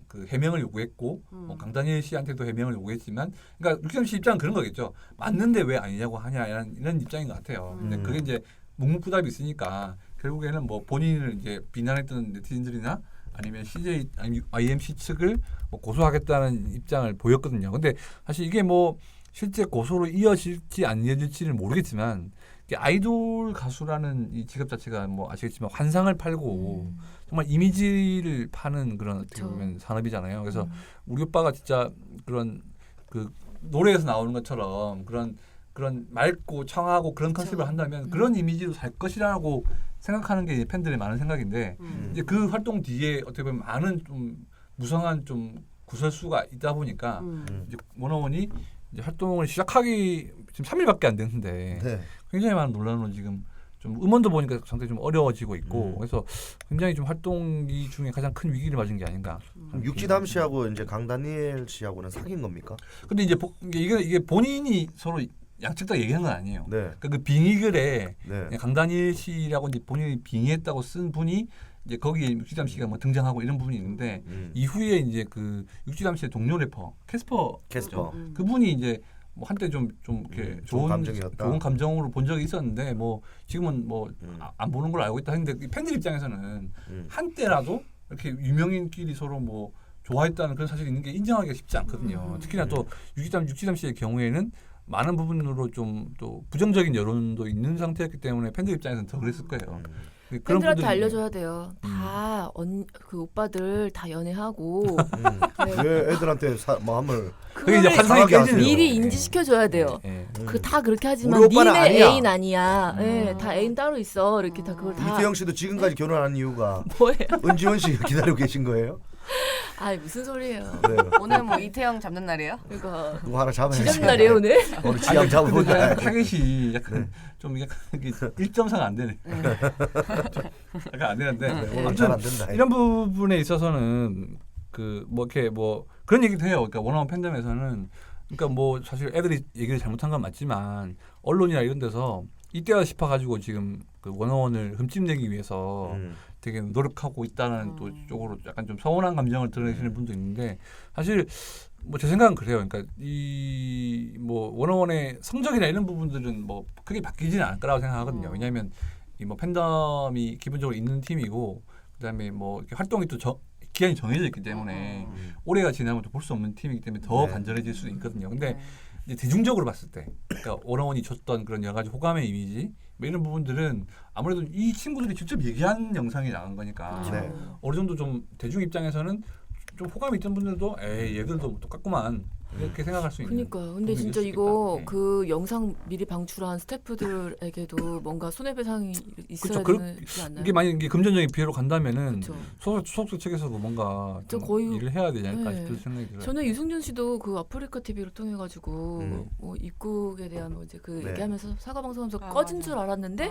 그 해명을 요구했고 뭐 강다니엘 씨한테도 해명을 요구했지만 그러니까 육지담 씨 입장은 그런 거겠죠. 맞는데 왜 아니냐고 하냐 이런 입장인 것 같아요. 근데 그게 이제 묵묵부답이 있으니까 결국에는 뭐 본인을 이제 비난했던 네티즌들이나 아니면 CJ 아니면 IMC 측을 뭐 고소하겠다는 입장을 보였거든요. 근데 사실 이게 뭐 실제 고소로 이어질지 안 이어질지는 모르겠지만 아이돌 가수라는 이 직업 자체가 뭐 아시겠지만 환상을 팔고 정말 이미지를 파는 그런 어떻게 보면 산업이잖아요. 그래서 우리 오빠가 진짜 그런 그 노래에서 나오는 것처럼 그런 맑고 청하고 그런 컨셉을 한다면 그런 이미지로 살 것이라고 생각하는 게 팬들의 많은 생각인데 이제 그 활동 뒤에 어떻게 보면 많은 좀 무성한 좀 구설수가 있다 보니까 이제 원어원이 이제 활동을 시작하기 지금 3일밖에 안 됐는데 네. 굉장히 많은 논란으로 지금 좀 음원도 보니까 상당히 좀 어려워지고 있고 그래서 굉장히 좀 활동기 중에 가장 큰 위기를 맞은 게 아닌가. 육지담 씨하고 이제 강다니엘 씨하고는 사귄 겁니까? 근데 이제 이게 본인이 서로 양측 다 얘기한 건 아니에요. 네. 그러니까 그 빙의글에 네. 강다니엘 씨라고 이제 본인이 빙의했다고 쓴 분이 이제 거기에 육지담 씨가 뭐 등장하고 이런 부분이 있는데 이후에 이제 그 육지담 씨의 동료 래퍼 캐스퍼 그분이 이제 뭐 한때 좀 이렇게 좋은 감정이었다. 좋은 감정으로 본 적이 있었는데 뭐 지금은 뭐 안 보는 걸로 알고 있다 했는데 팬들 입장에서는 한때라도 이렇게 유명인끼리 서로 뭐 좋아했다는 그런 사실이 있는 게 인정하기가 쉽지 않거든요. 특히나 또 육지담 씨의 경우에는 많은 부분으로 좀 또 부정적인 여론도 있는 상태였기 때문에 팬들 입장에서는 더 그랬을 거예요. 팬들한테 알려줘야 돼요. 다 그 오빠들 다 연애하고 왜 애들한테 뭐 함을 그게 이제 환상이 상하게 하세요. 깨지는 미리 인지시켜줘야 돼요. 그 다 그렇게 하지만 우리 오빠는 니네 아니야. 애인 아니야. 예, 다 애인 따로 있어. 이렇게 다 그걸 다 이태영 씨도 지금까지 결혼한 이유가 뭐예요? 은지원 씨가 기다리고 계신 거예요? 아 무슨 소리예요? 네. 오늘 뭐 이태영 잡는 날이에요? 그러니까 누구 하나 잡아야지. 지정날이에요 오늘? 오늘 지양 잡아보자. 타겟이 약간 좀 약간 1.4가 안 되네. 약간 안 되는데 오늘 잘 안 된다. 이런 부분에 있어서는 그 뭐 이렇게 뭐 그런 얘기도 해요. 그러니까 원어원 팬덤에서는 그러니까 뭐 사실 애들이 얘기를 잘못한 건 맞지만 언론이나 이런 데서 이때가 싶어가지고 지금 그 원어원을 흠집내기 위해서 되게 노력하고 있다는 또 쪽으로 약간 좀 서운한 감정을 드러내시는 분도 있는데 사실 뭐 제 생각은 그래요. 그러니까 이 뭐 원어원의 성적이나 이런 부분들은 뭐 크게 바뀌지는 않을 거라고 생각하거든요. 왜냐하면 이 뭐 팬덤이 기본적으로 있는 팀이고 그다음에 뭐 이렇게 활동이 또 기한이 정해져 있기 때문에 올해가 지나면 또 볼 수 없는 팀이기 때문에 더 간절해질 수도 있거든요. 근데 이제 대중적으로 봤을 때, 그러니까 원어원이 줬던 그런 여러 가지 호감의 이미지 뭐 이런 부분들은 아무래도 이 친구들이 직접 얘기한 영상이 나간 거니까 네. 어느 정도 좀 대중 입장에서는 좀 호감이 있던 분들도 에이 얘들도 뭐 똑같구만 이렇게 생각할 수 있는. 그러니까 근데 부분이 진짜 있을 수 이거 있겠다. 그 영상 미리 방출한 스태프들에게도 뭔가 손해배상이 있어야 그렇죠. 되지 않나요? 이게 만약 이게 금전적인 피해로 간다면은 그쵸. 소속사 측에서도 뭔가 저 좀 거의- 일을 해야 되지 않을까 네. 싶은 생각이 들어요. 저는 유승준 씨도 그 아프리카 TV를 통해 가지고 뭐 입국에 대한 뭐 이제 그 네. 얘기하면서 사과 방송하면서 아, 꺼진 맞아. 줄 알았는데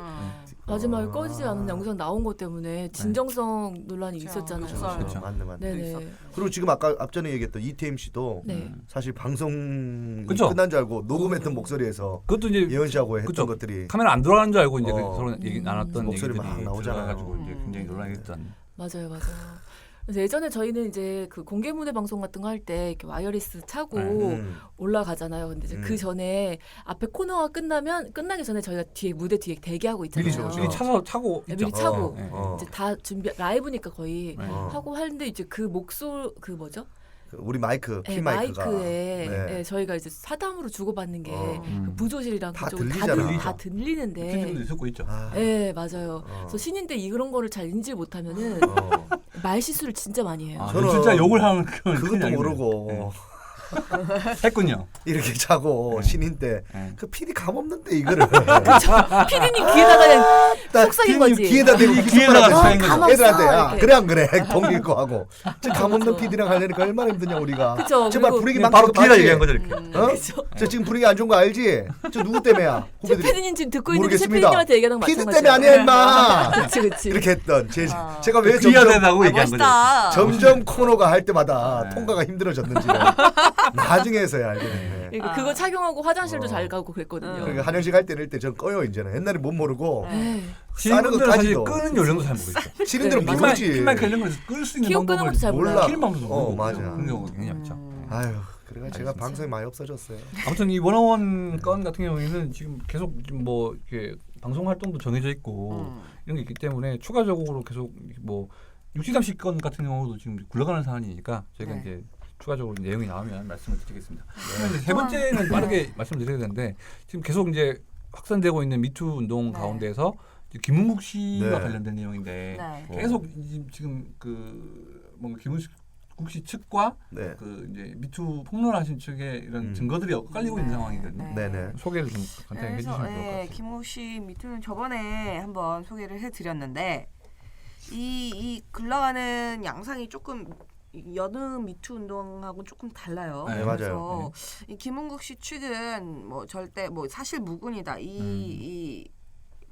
마지막에 꺼지지 않은 영상 나온 것 때문에 진정성 논란이 그쵸. 있었잖아요. 그쵸. 그렇죠. 맞네. 네네. 그리고 지금 아까 앞전에 얘기했던 이태임 씨도 네. 사실 방송 그쵸. 끝난 줄 알고 녹음했던 목소리에서 그것도 이제 예원 씨하고 했던 그쵸. 것들이 카메라 안 들어가는 줄 알고 이제 어. 서로 얘기 나눴던 목소리 얘기들이 막 나오잖아요. 들어가지고 이제 굉장히 논란이 됐던. 맞아요. 그래서 예전에 저희는 이제 그 공개 무대 방송 같은 거 할 때 이렇게 와이어리스 차고 올라가잖아요. 근데 이제 그 전에 앞에 코너가 끝나기 전에 저희가 뒤에 무대 뒤에 대기하고 있잖아요. 미리 차고 네, 있죠. 미리 차고 네. 이제 다 준비 라이브니까 거의 네. 하고 하는데 이제 그 목소리 그 뭐죠? 우리 마이크 피 네, 마이크가 마이크에 네. 네, 저희가 이제 사담으로 주고받는 게 어. 그 부조실이랑 다 그쪽은 들리잖아. 다 들리는데 팬분들도 듣고 있죠. 아, 네 맞아요. 어. 그래서 신인데 이런 거를 잘 인지 못하면은 어. 말 실수를 진짜 많이 해요. 아, 저는 진짜 욕을 하는 그건 그것도 큰일 모르고 네. 했군요. 이렇게 자고 네. 신인 때 네. 그 PD 감 없는데 이거를 피디님 귀에다가 그냥 속삭인 거지. 귀에다 대고 귀에다가 속삭인 거지. 감 애들한테 없어, 야 이렇게. 그래 안 그래 동 읽고 하고 감 없는 PD랑 하려니까 얼마나 힘드냐 우리가. 그쵸, 정말 그리고 분위기 그냥 바로 망치고 뒤에다 봤지? 얘기한 거죠 이렇게. 어? 그쵸. 저 지금 분위기 안 좋은 거 알지? 저 누구 때문에야? 최 후배들이 PD님 지금 듣고 있는데 최 모르겠습니다. PD님한테 얘기하는 거 PD 마찬가지야. 때문에 아니야 임마. 그치. 이렇게 했던 제가 왜 귀여야 점점 된다고 얘기한 거죠. 멋있다. 점점 코너가 할 때마다 네. 통과가 힘들어졌는지를 나중에서야 알게 됐네. 그러니까 그거 착용하고 화장실도 잘 가고 그랬거든요. 그러니까 한영식 할 때는 일단 전 꺼요 이제는. 옛날에 못 모르고 에이, 싸는 신인분들은 사실 것까지도 끄는 요령도 잘 모르겠죠. 신인들은 네, 모르지. 핀마이크 이런 거에서 끌 수 있는 키워 끄는 방법을 것도 잘 몰라. 키는 방법도 모르고 맞아. 그런 경우가 굉장히 많죠. 아유, 그래가 제가 알겠습니다. 방송이 많이 없어졌어요. 아무튼 이 원어원 건 같은 경우에는 지금 계속 뭐 이렇게 방송 활동도 정해져 있고 이런 게 있기 때문에 추가적으로 계속 뭐 63시 건 같은 경우도 지금 굴러가는 사안이니까 저희가 네. 이제 추가적으로 내용이 나오면 말씀을 드리겠습니다. 그러면 이제 세 번째는 빠르게 말씀드려야 되는데 지금 계속 이제 확산되고 있는 미투 운동 네. 가운데서 이제 김은국 씨와 네. 관련된 내용인데 네. 계속 지금 그 뭔가 김은국 씨 측과 네. 그 이제 미투 폭로하신 측의 이런 증거들이 엇갈리고 있는 네. 상황이거든요. 네네. 소개를 좀 간단히 해주시면 좋을 것 같아요. 김호 씨 미투는 저번에 한번 소개를 해드렸는데 이 굴러가는 양상이 조금 여느 미투 운동하고 조금 달라요. 네, 맞아요. 그래서 이 김은국 씨 측은 뭐 절대 뭐 사실 무근이다. 이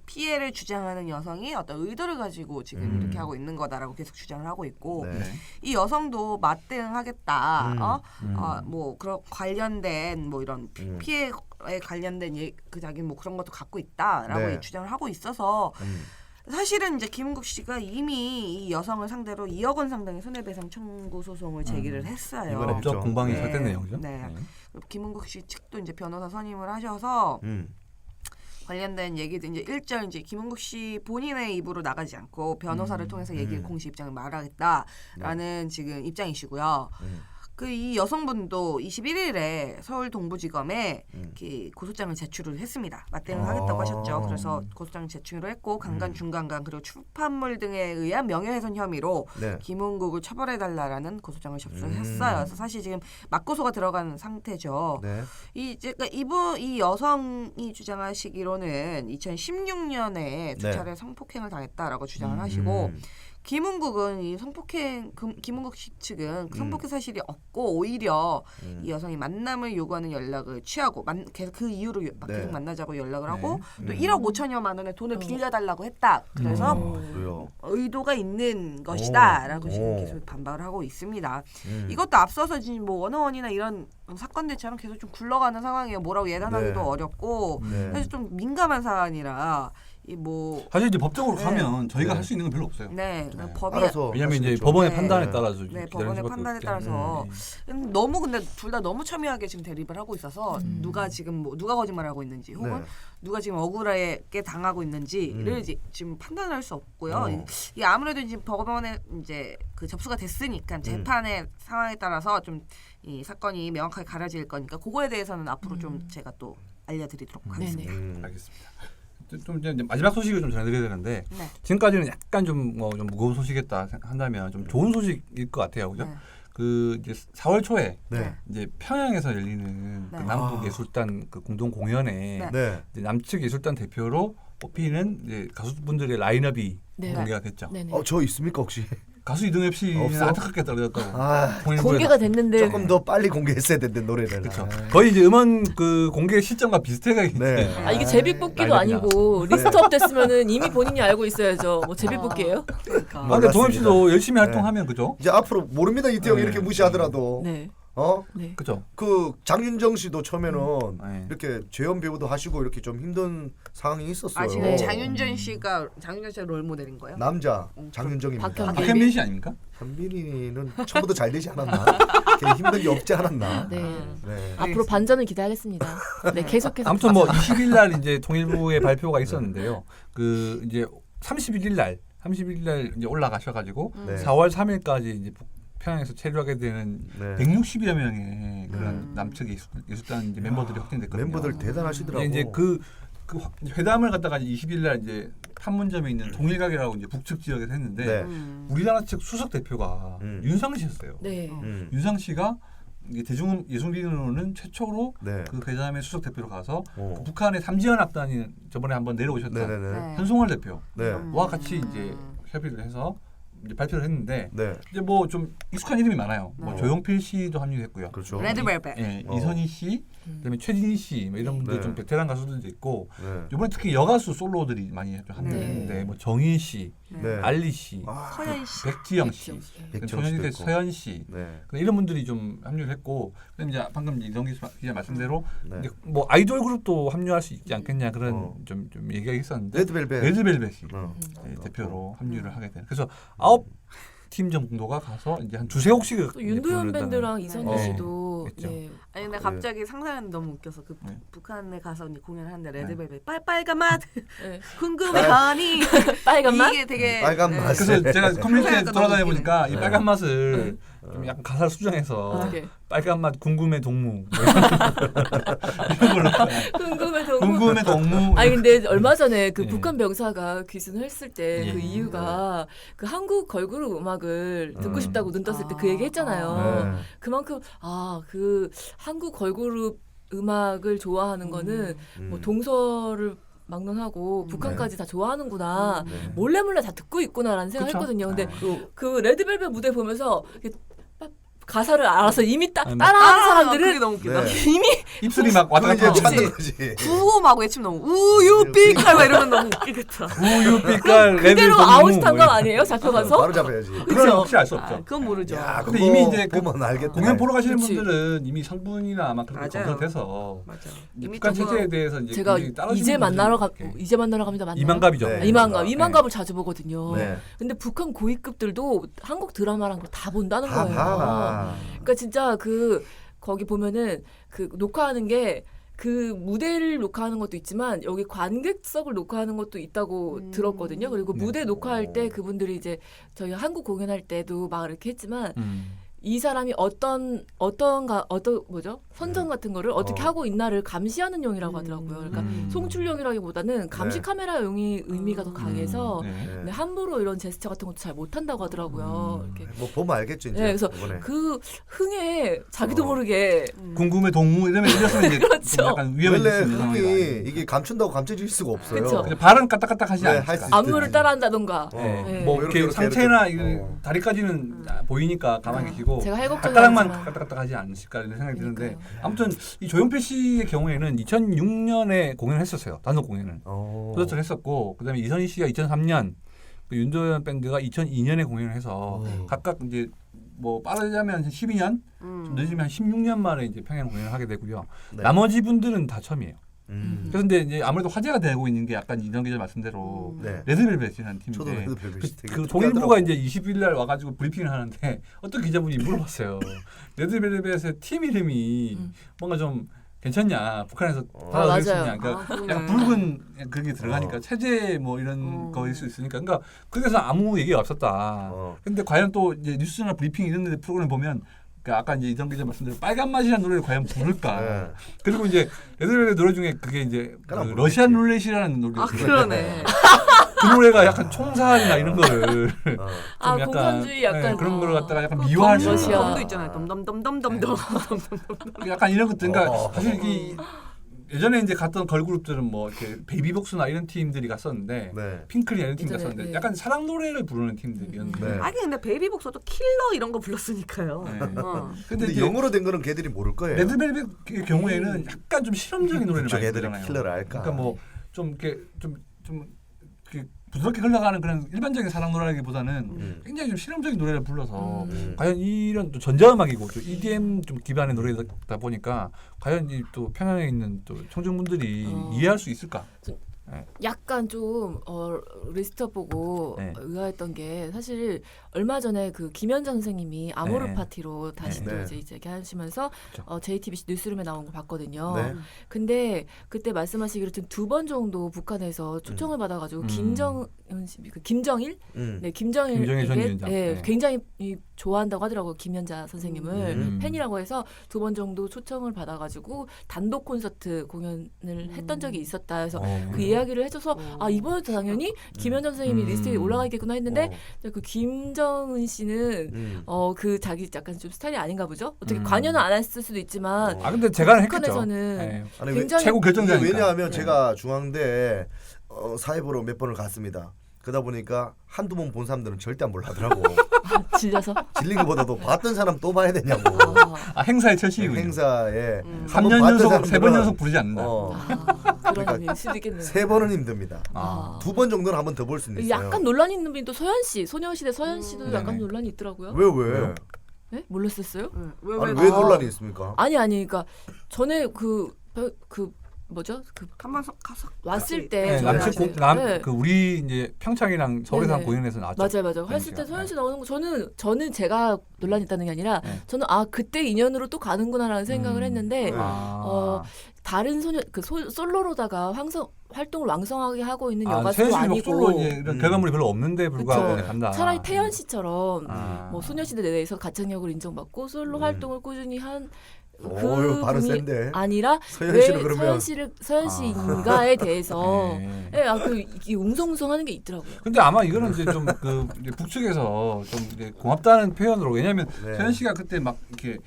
피해를 주장하는 여성이 어떤 의도를 가지고 지금 이렇게 하고 있는 거다라고 계속 주장을 하고 있고 네. 이 여성도 맞대응하겠다. 음. 뭐 그런 관련된 뭐 이런 피해에 관련된 그 자기 뭐 그런 것도 갖고 있다라고 네. 주장을 하고 있어서 사실은 이제 김은국 씨가 이미 이 여성을 상대로 2억 원 상당의 손해배상 청구 소송을 제기를 했어요. 이번에 법적 했죠. 공방이 네. 설된 내용이죠. 네. 김은국 씨 측도 이제 변호사 선임을 하셔서 관련된 얘기도 이제 일절 이제 김은국 씨 본인의 입으로 나가지 않고 변호사를 통해서 얘기를 공식 입장을 말하겠다라는 지금 입장이시고요. 그 이 여성분도 21일에 서울 동부지검에 이렇게 고소장을 제출을 했습니다. 맞대응을 하겠다고 하셨죠. 그래서 고소장 제출을 했고 강간, 중간간 그리고 출판물 등에 의한 명예훼손 혐의로 네. 김은국을 처벌해달라라는 고소장을 접수했어요. 그래서 사실 지금 맞고소가 들어간 상태죠. 네. 이 여성이 주장하시기로는 2016년에 두 네. 차례 성폭행을 당했다라고 주장을 하시고 김은국은 이 성폭행 김은국 씨 측은 성폭행 사실이 없고 오히려 이 여성이 만남을 요구하는 연락을 취하고 계속 그 이후로 계속 만나자고 연락을 하고 또 1억 5천여만 원의 돈을 빌려달라고 했다. 그래서 그래요. 의도가 있는 것이다라고 오. 지금 계속 반박을 하고 있습니다. 이것도 앞서서 지금 뭐 원어원이나 이런 사건들처럼 계속 좀 굴러가는 상황이에요. 뭐라고 예단하기도 네. 어렵고 네. 사실 좀 민감한 사안이라 이 뭐 사실 이제 법적으로 네. 가면 저희가 네. 할 수 있는 건 별로 없어요. 네, 네. 법이 알아서 왜냐하면 이제 하시겠죠. 법원의 네. 판단에 따라서 네, 기다리는 법원의 수밖에 판단에 없기 따라서 때문에. 너무 근데 둘 다 너무 첨예하게 지금 대립을 하고 있어서 누가 지금 뭐 누가 거짓말하고 있는지 혹은 네. 누가 지금 억울하게 당하고 있는지를 이제 지금 판단할 수 없고요. 어. 이 아무래도 이제 법원에 이제 그 접수가 됐으니까 재판의 상황에 따라서 좀 이 사건이 명확하게 가려질 거니까 그거에 대해서는 앞으로 좀 제가 또 알려드리도록 하겠습니다. 알겠습니다. 좀 이제 마지막 소식을 좀 전해드려야 되는데 네. 지금까지는 약간 좀 무거운 소식이었다 한다면 좀 좋은 소식일 것 같아요, 그죠? 네. 그 이제 4월 초에 네. 이제 평양에서 열리는 네. 그 남북 예술단 그 공동 공연에 네. 네. 이제 남측 예술단 대표로 뽑히는 이제 가수분들의 라인업이 네. 공개가 됐죠. 네네. 저 있습니까 혹시? 가수 이동엽 씨는 없어? 안타깝게 떨어졌다고. 아, 통일부에서. 공개가 됐는데 조금 더 빨리 공개했어야 됐는데 노래를. 그렇죠. 아. 거의 이제 음원 그 공개 시점과 비슷해가 네. 아 이게 제비뽑기도 라인업이다. 아니고 리스트업 됐으면은 이미 본인이 알고 있어야죠. 뭐 제비뽑기예요? 그러니까. 아, 근데 동엽 씨도 열심히 네. 활동하면 그죠? 이제 앞으로 모릅니다 이태영 네. 이렇게 무시하더라도 네. 어? 네. 그죠? 그 장윤정 씨도 처음에는 네. 이렇게 재연 배우도 하시고 이렇게 좀 힘든 상황이 있었어요. 아 지금 네. 장윤정 씨가 롤 모델인 거예요? 남자 장윤정입니다. 박현빈. 박현민 씨 아닙니까? 현빈이는 처음부터 잘 되지 않았나? 걔 힘든 게 없지 않았나? 네. 네. 앞으로 반전을 기대하겠습니다. 네, 계속해서. 아무튼 뭐 20일 날 이제 통일부의 발표가 있었는데요. 그 이제 31일 날 이제 올라가셔가지고 네. 4월 3일까지 이제 평양에서 체류하게 되는 네. 160여 명의 그런 남측 예술단 이제 멤버들이 확정됐거든요. 멤버들 대단하시더라고. 이제 그 회담을 갖다가 20일 날 이제 판문점에 있는 동일가게라고 이제 북측 지역에서 했는데 네. 우리나라 측 수석 대표가 윤상 씨였어요. 네. 윤상 씨가 이게 대중 예술기능으로는 최초로 네. 그 회담의 수석 대표로 가서 어. 북한의 삼지연합단이 저번에 한번 내려오셨던 네네네. 현송월 대표와 네. 같이 이제 협의를 해서 이제 발표를 했는데 네. 이제 뭐 좀 익숙한 이름이 많아요. 뭐 네. 조용필 씨도 합류했고요. 그렇죠. 레드벨벳. 예, 어. 이선희 씨, 그다음에 최진희 씨, 뭐 이런 분들 네. 좀 베테랑 가수들도 있고 네. 이번에 특히 여가수 솔로들이 많이 좀 합류했는데 네. 뭐 정인 씨, 네. 알리 씨, 아, 서현 씨. 백지영 씨, 백지영 씨도 전현희 있고. 서현 씨 네. 이런 분들이 좀 합류를 했고 그다음에 이제 방금 이동기 기자 말씀대로 네. 이제 뭐 아이돌 그룹도 합류할 수 있지 않겠냐 그런 어. 좀 얘기가 있었는데 레드벨벳. 레드벨벳이 어. 네, 대표로 합류를 하게 되는. 그래서 9팀 정도가 가서 이제 한 두세 곡씩 또 윤도현 밴드랑 이선희 네. 씨도 있죠. 네. 아니 근데 갑자기 상상하는데 너무 웃겨서 그 네. 북한에 가서 이제 공연을 하는데 레드벨벳 빨간 맛 네. 궁금해하니 빨간 맛? 이게 되게 빨간 네. 맛. 그래서 제가 커뮤니티에 생각보다 돌아다니 너무 보니까 이 네. 빨간 맛을 좀 약간 가사를 수정해서 어떻게? 빨간 맛 궁금해 동무 뭐 이런 걸로 궁금해 너무. 궁금해 동무 아니 근데 얼마 전에 그 예. 북한 병사가 귀순을 했을 때 그 예. 이유가 그 한국 걸그룹 음악을 듣고 싶다고 눈 떴을 때 그 얘기 했잖아요. 네. 그만큼 그 한국 걸그룹 음악을 좋아하는 거는 뭐 동서를 막론하고 북한까지 다 좋아하는구나. 네. 몰래 다 듣고 있구나라는 그쵸? 생각했거든요. 근데 그 그 레드벨벳 무대 보면서 이렇게 가사를 알아서 이미 아니, 따라하는 그게 사람들은 너무 웃기다. 네. 이미 입술이 막 왔다 이제 갔다 하고 찾는 거지. 구호막 외치면 너무 우유빛깔 막 이러면 너무 웃기겠다. 우유빛깔 레드 그대로 동무 아웃한 거 뭐 아니에요? 잡혀가서? 바로 잡아야지. 그건 그쵸? 혹시 알 수 없죠. 아, 그건 모르죠. 야, 근데 그거 이미 이제 그 보면 알겠다. 공연 보러 가시는 그치. 분들은 이미 성분이나 아마 그렇게 맞아요. 검사돼서 맞아. 이제 이미 북한 조금 체제에 대해서 이제 제가 굉장히 따라주는 이제 만나러 분들이 이렇게 이제 만나러 갑니다. 맞나요? 이만갑이죠. 네. 이만갑을 자주 보거든요. 네. 근데 북한 고위급들도 한국 드라마랑 걸 다 본다는 다 거예요. 봐. 그러니까 진짜 거기 보면은 그 녹화하는 게 그 무대를 녹화하는 것도 있지만 여기 관객석을 녹화하는 것도 있다고 들었거든요. 그리고 네. 무대 녹화할 때 그분들이 이제 저희 한국 공연할 때도 막 이렇게 했지만 이 사람이 어떤 뭐죠? 선전 같은 거를 어떻게 하고 있나를 감시하는 용이라고 하더라고요. 그러니까 송출용이라기보다는 감시 네. 카메라용이 의미가 더 강해서 네. 네. 네, 함부로 이런 제스처 같은 것도 잘 못한다고 하더라고요. 이렇게. 뭐 보면 알겠죠 이제. 네, 그래서 이번에. 그 흥에 자기도 어. 모르게 궁금해 동무 이러면 이랬으면 이제 그렇죠. 좀 약간 위험해질 원래 수 있는 상황이 흥이 이게 감춘다고 감춰질 수가 없어요. 그쵸. 그냥 발은 까딱까딱하지 네, 않을까. 할수 있- 안무를 따라한다던가. 어. 네. 뭐 이렇게, 이렇게 이렇게, 상체나 이렇게. 이거 다리까지는 보이니까 가만히 계시고 제가 해곡적이지만 발가락만 까딱까딱하지 않으실까 이런 생각이 드는데 그러니까요. 아무튼 이 조용필 씨의 경우에는 2006년에 공연을 했었어요. 단독 공연을 콘서트를 했었고 그다음에 이선희 씨가 2003년 그 윤도현 밴드가 2002년에 공연을 해서 각각 이제 뭐 빠르자면 12년 좀 늦으면 한 16년 만에 이제 평양 공연을 하게 되고요. 네. 나머지 분들은 다 처음이에요. 음. 그런데 이제 아무래도 화제가 되고 있는 게 약간 이정 기자 말씀대로 네. 레드벨벳이라는 저도 팀인데 레드벨벳이 되게 그 특이하더라고. 동일부가 이제 20일 날 와가지고 브리핑을 하는데 어떤 기자분이 물어봤어요. 레드벨벳의 팀 이름이 뭔가 좀 괜찮냐 북한에서 받아들일 수 맞아요. 있냐. 그러니까 그러네. 약간 붉은 그게 들어가니까 체제 뭐 이런 거일 수 있으니까 그러니까 그래서 아무 얘기가 없었다. 근데 과연 또 이제 뉴스나 브리핑 이런 데 프로그램 보면 그러니까 아까 이제 이정 기자 말씀대로 빨간 맛이라는 노래를 과연 부를까. 네. 그리고 이제 레드벨벳 노래 중에 그게 이제 그 깔아 부르겠지. 러시안 룰렛이라는 노래가 아 있어요. 그러네. 그 노래가 약간 총살이나 이런 거를 좀 아, 약간, 공산주의 약간 네, 그런 거를 갖다가 약간 그 미화할 덤- 수 러시아. 덤도 있잖아요. 덤덤덤덤덤덤. 약간 이런 것들 그러니까 어. 사실 이 예전에 이제 갔던 걸그룹들은 뭐 이렇게 베이비복스나 이런 팀들이 갔었는데 네. 핑클이나 이런 팀 예전에, 갔었는데 네. 약간 사랑 노래를 부르는 팀들이었는데 네. 아니 근데 베이비복서도 킬러 이런 거 불렀으니까요. 네. 어. 근데 이제 영어로 된 거는 걔들이 모를 거예요. 레드벨벳 경우에는 약간 좀 실험적인 노래를 그쪽 많이 애들이 부르잖아요. 킬러를 알까. 그러니까 뭐 좀 이렇게 좀 이렇게 부드럽게 흘러가는 그런 일반적인 사랑 노래라기보다는 굉장히 좀 실험적인 노래를 불러서 과연 이런 또 전자음악이고 또 EDM 좀 기반의 노래다 보니까 과연 이 또 평양에 있는 또 청중분들이 이해할 수 있을까? 약간 좀 리스트 보고 네. 의아했던 게 사실 얼마 전에 그 김현정 선생님이 아모르 네. 파티로 다시 네. 또 이제 이렇게 하시면서 그렇죠. JTBC 뉴스룸에 나온 거 봤거든요. 네. 근데 그때 말씀하시기로 좀 2번 정도 북한에서 초청을 받아가지고 그 김정일, 네 김정일 전 위원장. 네, 네. 굉장히 좋아한다고 하더라고 김연자 선생님을 팬이라고 해서 2번 정도 초청을 받아가지고 단독 콘서트 공연을 했던 적이 있었다. 해서 그 이야기를 해줘서 아 이번에도 당연히 김연자 선생님이 리스트에 올라가겠구나 했는데 그 김정은 씨는 그 자기 약간 좀 스타일이 아닌가 보죠. 어떻게 관여는 안 했을 수도 있지만 아 근데 제가 했겠죠. 북한에서는 네. 아니, 굉장히 최고 결정자니까. 왜냐하면 제가 중앙대 사회보러 몇 번을 갔습니다. 그러다 보니까 한두 번 본 사람들은 절대 안 보려더라고. 질려서 질린 것보다도 봤던 사람 또 봐야 되냐고. 아 행사의 철칙이군요. 행사에 3년 연속 3번 연속 부르지 않는다. 그런 의미일 수도 있겠네요. 3번은 힘듭니다. 아. 2번 정도는 한 번 더 볼 수는 있어요. 약간 논란이 있는 분이 또 서현 씨, 소녀시대 서현 씨도 네네. 약간 논란이 있더라고요. 왜? 네? 몰랐었어요? 아니 왜 논란이 있습니까? 아니 그러니까 전에 그 뭐죠? 그 가서 왔을 네, 때 남측 네. 그 우리 이제 평창이랑 서울에서 한 네네. 공연에서 나왔죠. 맞아요. 했을 때 그러니까. 서현 씨 나오는 거 저는 제가 논란이 있다는 게 아니라 네. 저는 그때 인연으로 또 가는구나라는 생각을 했는데 아. 다른 소녀 솔로로다가 활동을 왕성하게 하고 있는 여가수도 서현 씨는 아니고 솔로 이제 이런 결과물이 별로 없는데 불구하고 그쵸. 간다. 차라리 태연 씨처럼 아. 뭐 소녀시대 내에서 가창력을 인정받고 솔로 활동을 꾸준히 한 어휴, 발음 분이 센데. 아니라 서현 왜 씨는 그러면 서현 씨인가에 대해서 네. 이 웅성웅성하는 게 있더라고요. 근데 아마 이거는 이제 좀 그 북측에서 좀 이제 고맙다는 표현으로 왜냐하면 네. 서현 씨가 그때 막 이렇게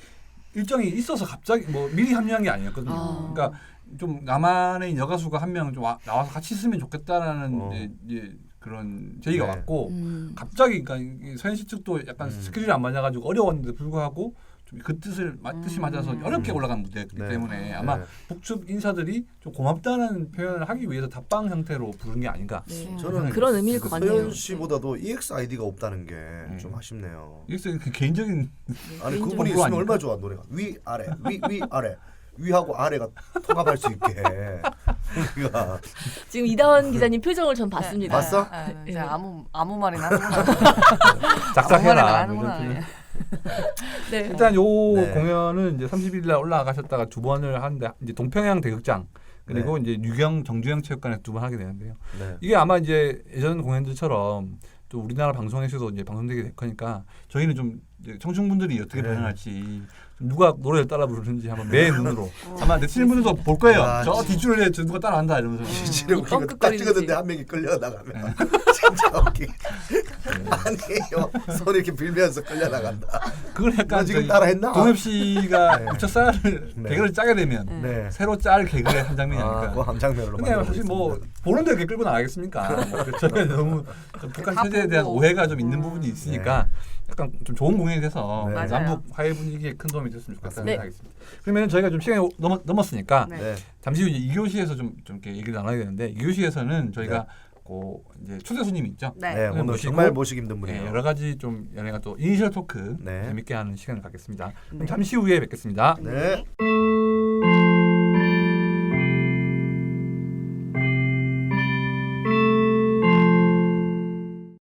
일정이 있어서 갑자기 뭐 미리 합류한 게 아니었거든요. 그러니까 좀 남한의 여가수가 한 명 좀 나와서 같이 있으면 좋겠다라는 이제 그런 제의가 네. 왔고 갑자기 그러니까 서현 씨 측도 약간 스케줄이 안 맞아가지고 어려웠는데 불구하고 좀 그 뜻이 맞아서 어렵게 올라간 무대였기 네. 때문에 아마 네. 북측 인사들이 좀 고맙다는 표현을 하기 위해서 답방 형태로 부른 게 아닌가. 네. 저는 그런 의미일 것 같네요. 서현 씨보다도 EXID가 없다는 게 좀 아쉽네요. 이게 그 개인적인 아니 개인적으로 그분이 있으면 아닐까? 얼마나 좋아 노래가 위 아래 위 아래 위하고 아래가 통합할 수 있게. 우리가 지금 이다원 기자님 표정을 전 봤습니다. 봤어? 이제 아무 말이나 하는구나. 작작해라. 아무 뭐 말이나 이런 하는구나. 네. 일단 요 네. 공연은 이제 30일 날 올라가셨다가 2번을 하는데 이제 동평양 대극장 그리고 이제 유경 정주영 체육관에서 2번 하게 되는데요. 네. 이게 아마 이제 예전 공연들처럼 또 우리나라 방송에서도 이제 방송되게 될 거니까 저희는 좀 이제 청춘분들이 어떻게 네. 반응할지 누가 노래를 따라 부르는지 한번 매 눈으로 아마 네티즌 분들도 볼 거예요. 야, 저 뒷줄에 저 누가 따라한다 이러면서. 지금 이거 딱 뻥끗거리는지. 찍었는데 한 명이 끌려 나가면 진짜 웃기. 아니에요. 손 이렇게 빌면서 끌려 나간다. 그걸 너 약간 지금 저희 따라했나? 동엽 씨가 네. 부처살을 네. 개그를 짜게 되면 네. 새로 짤 개그의 한 장면이 아닐까. 그거 한 장면으로. 근데 사실 뭐 보는데 이렇게 끌고 나가겠습니까? 저는 너무 좀 북한 다 체제에 대한 보고. 오해가 좀 있는 부분이 있으니까 약간 좀 좋은 공연이 돼서 네. 맞아요. 남북 화해 분위기에 큰 도움이 됐으면 좋겠다는 네. 생각이 있습니다. 그러면 저희가 좀 시간이 넘었으니까 네. 네. 잠시 후 이제 2교시에서 좀 이렇게 얘기를 나눠야 되는데 2교시에서는 저희가 이제 초대 손님이 있죠. 네. 네, 오늘 모시고, 정말 모시기 힘든 분이에요. 여러 가지 좀 연예가 또 이니셜 토크 네. 재밌게 하는 시간을 갖겠습니다. 그럼 잠시 후에 뵙겠습니다. 네.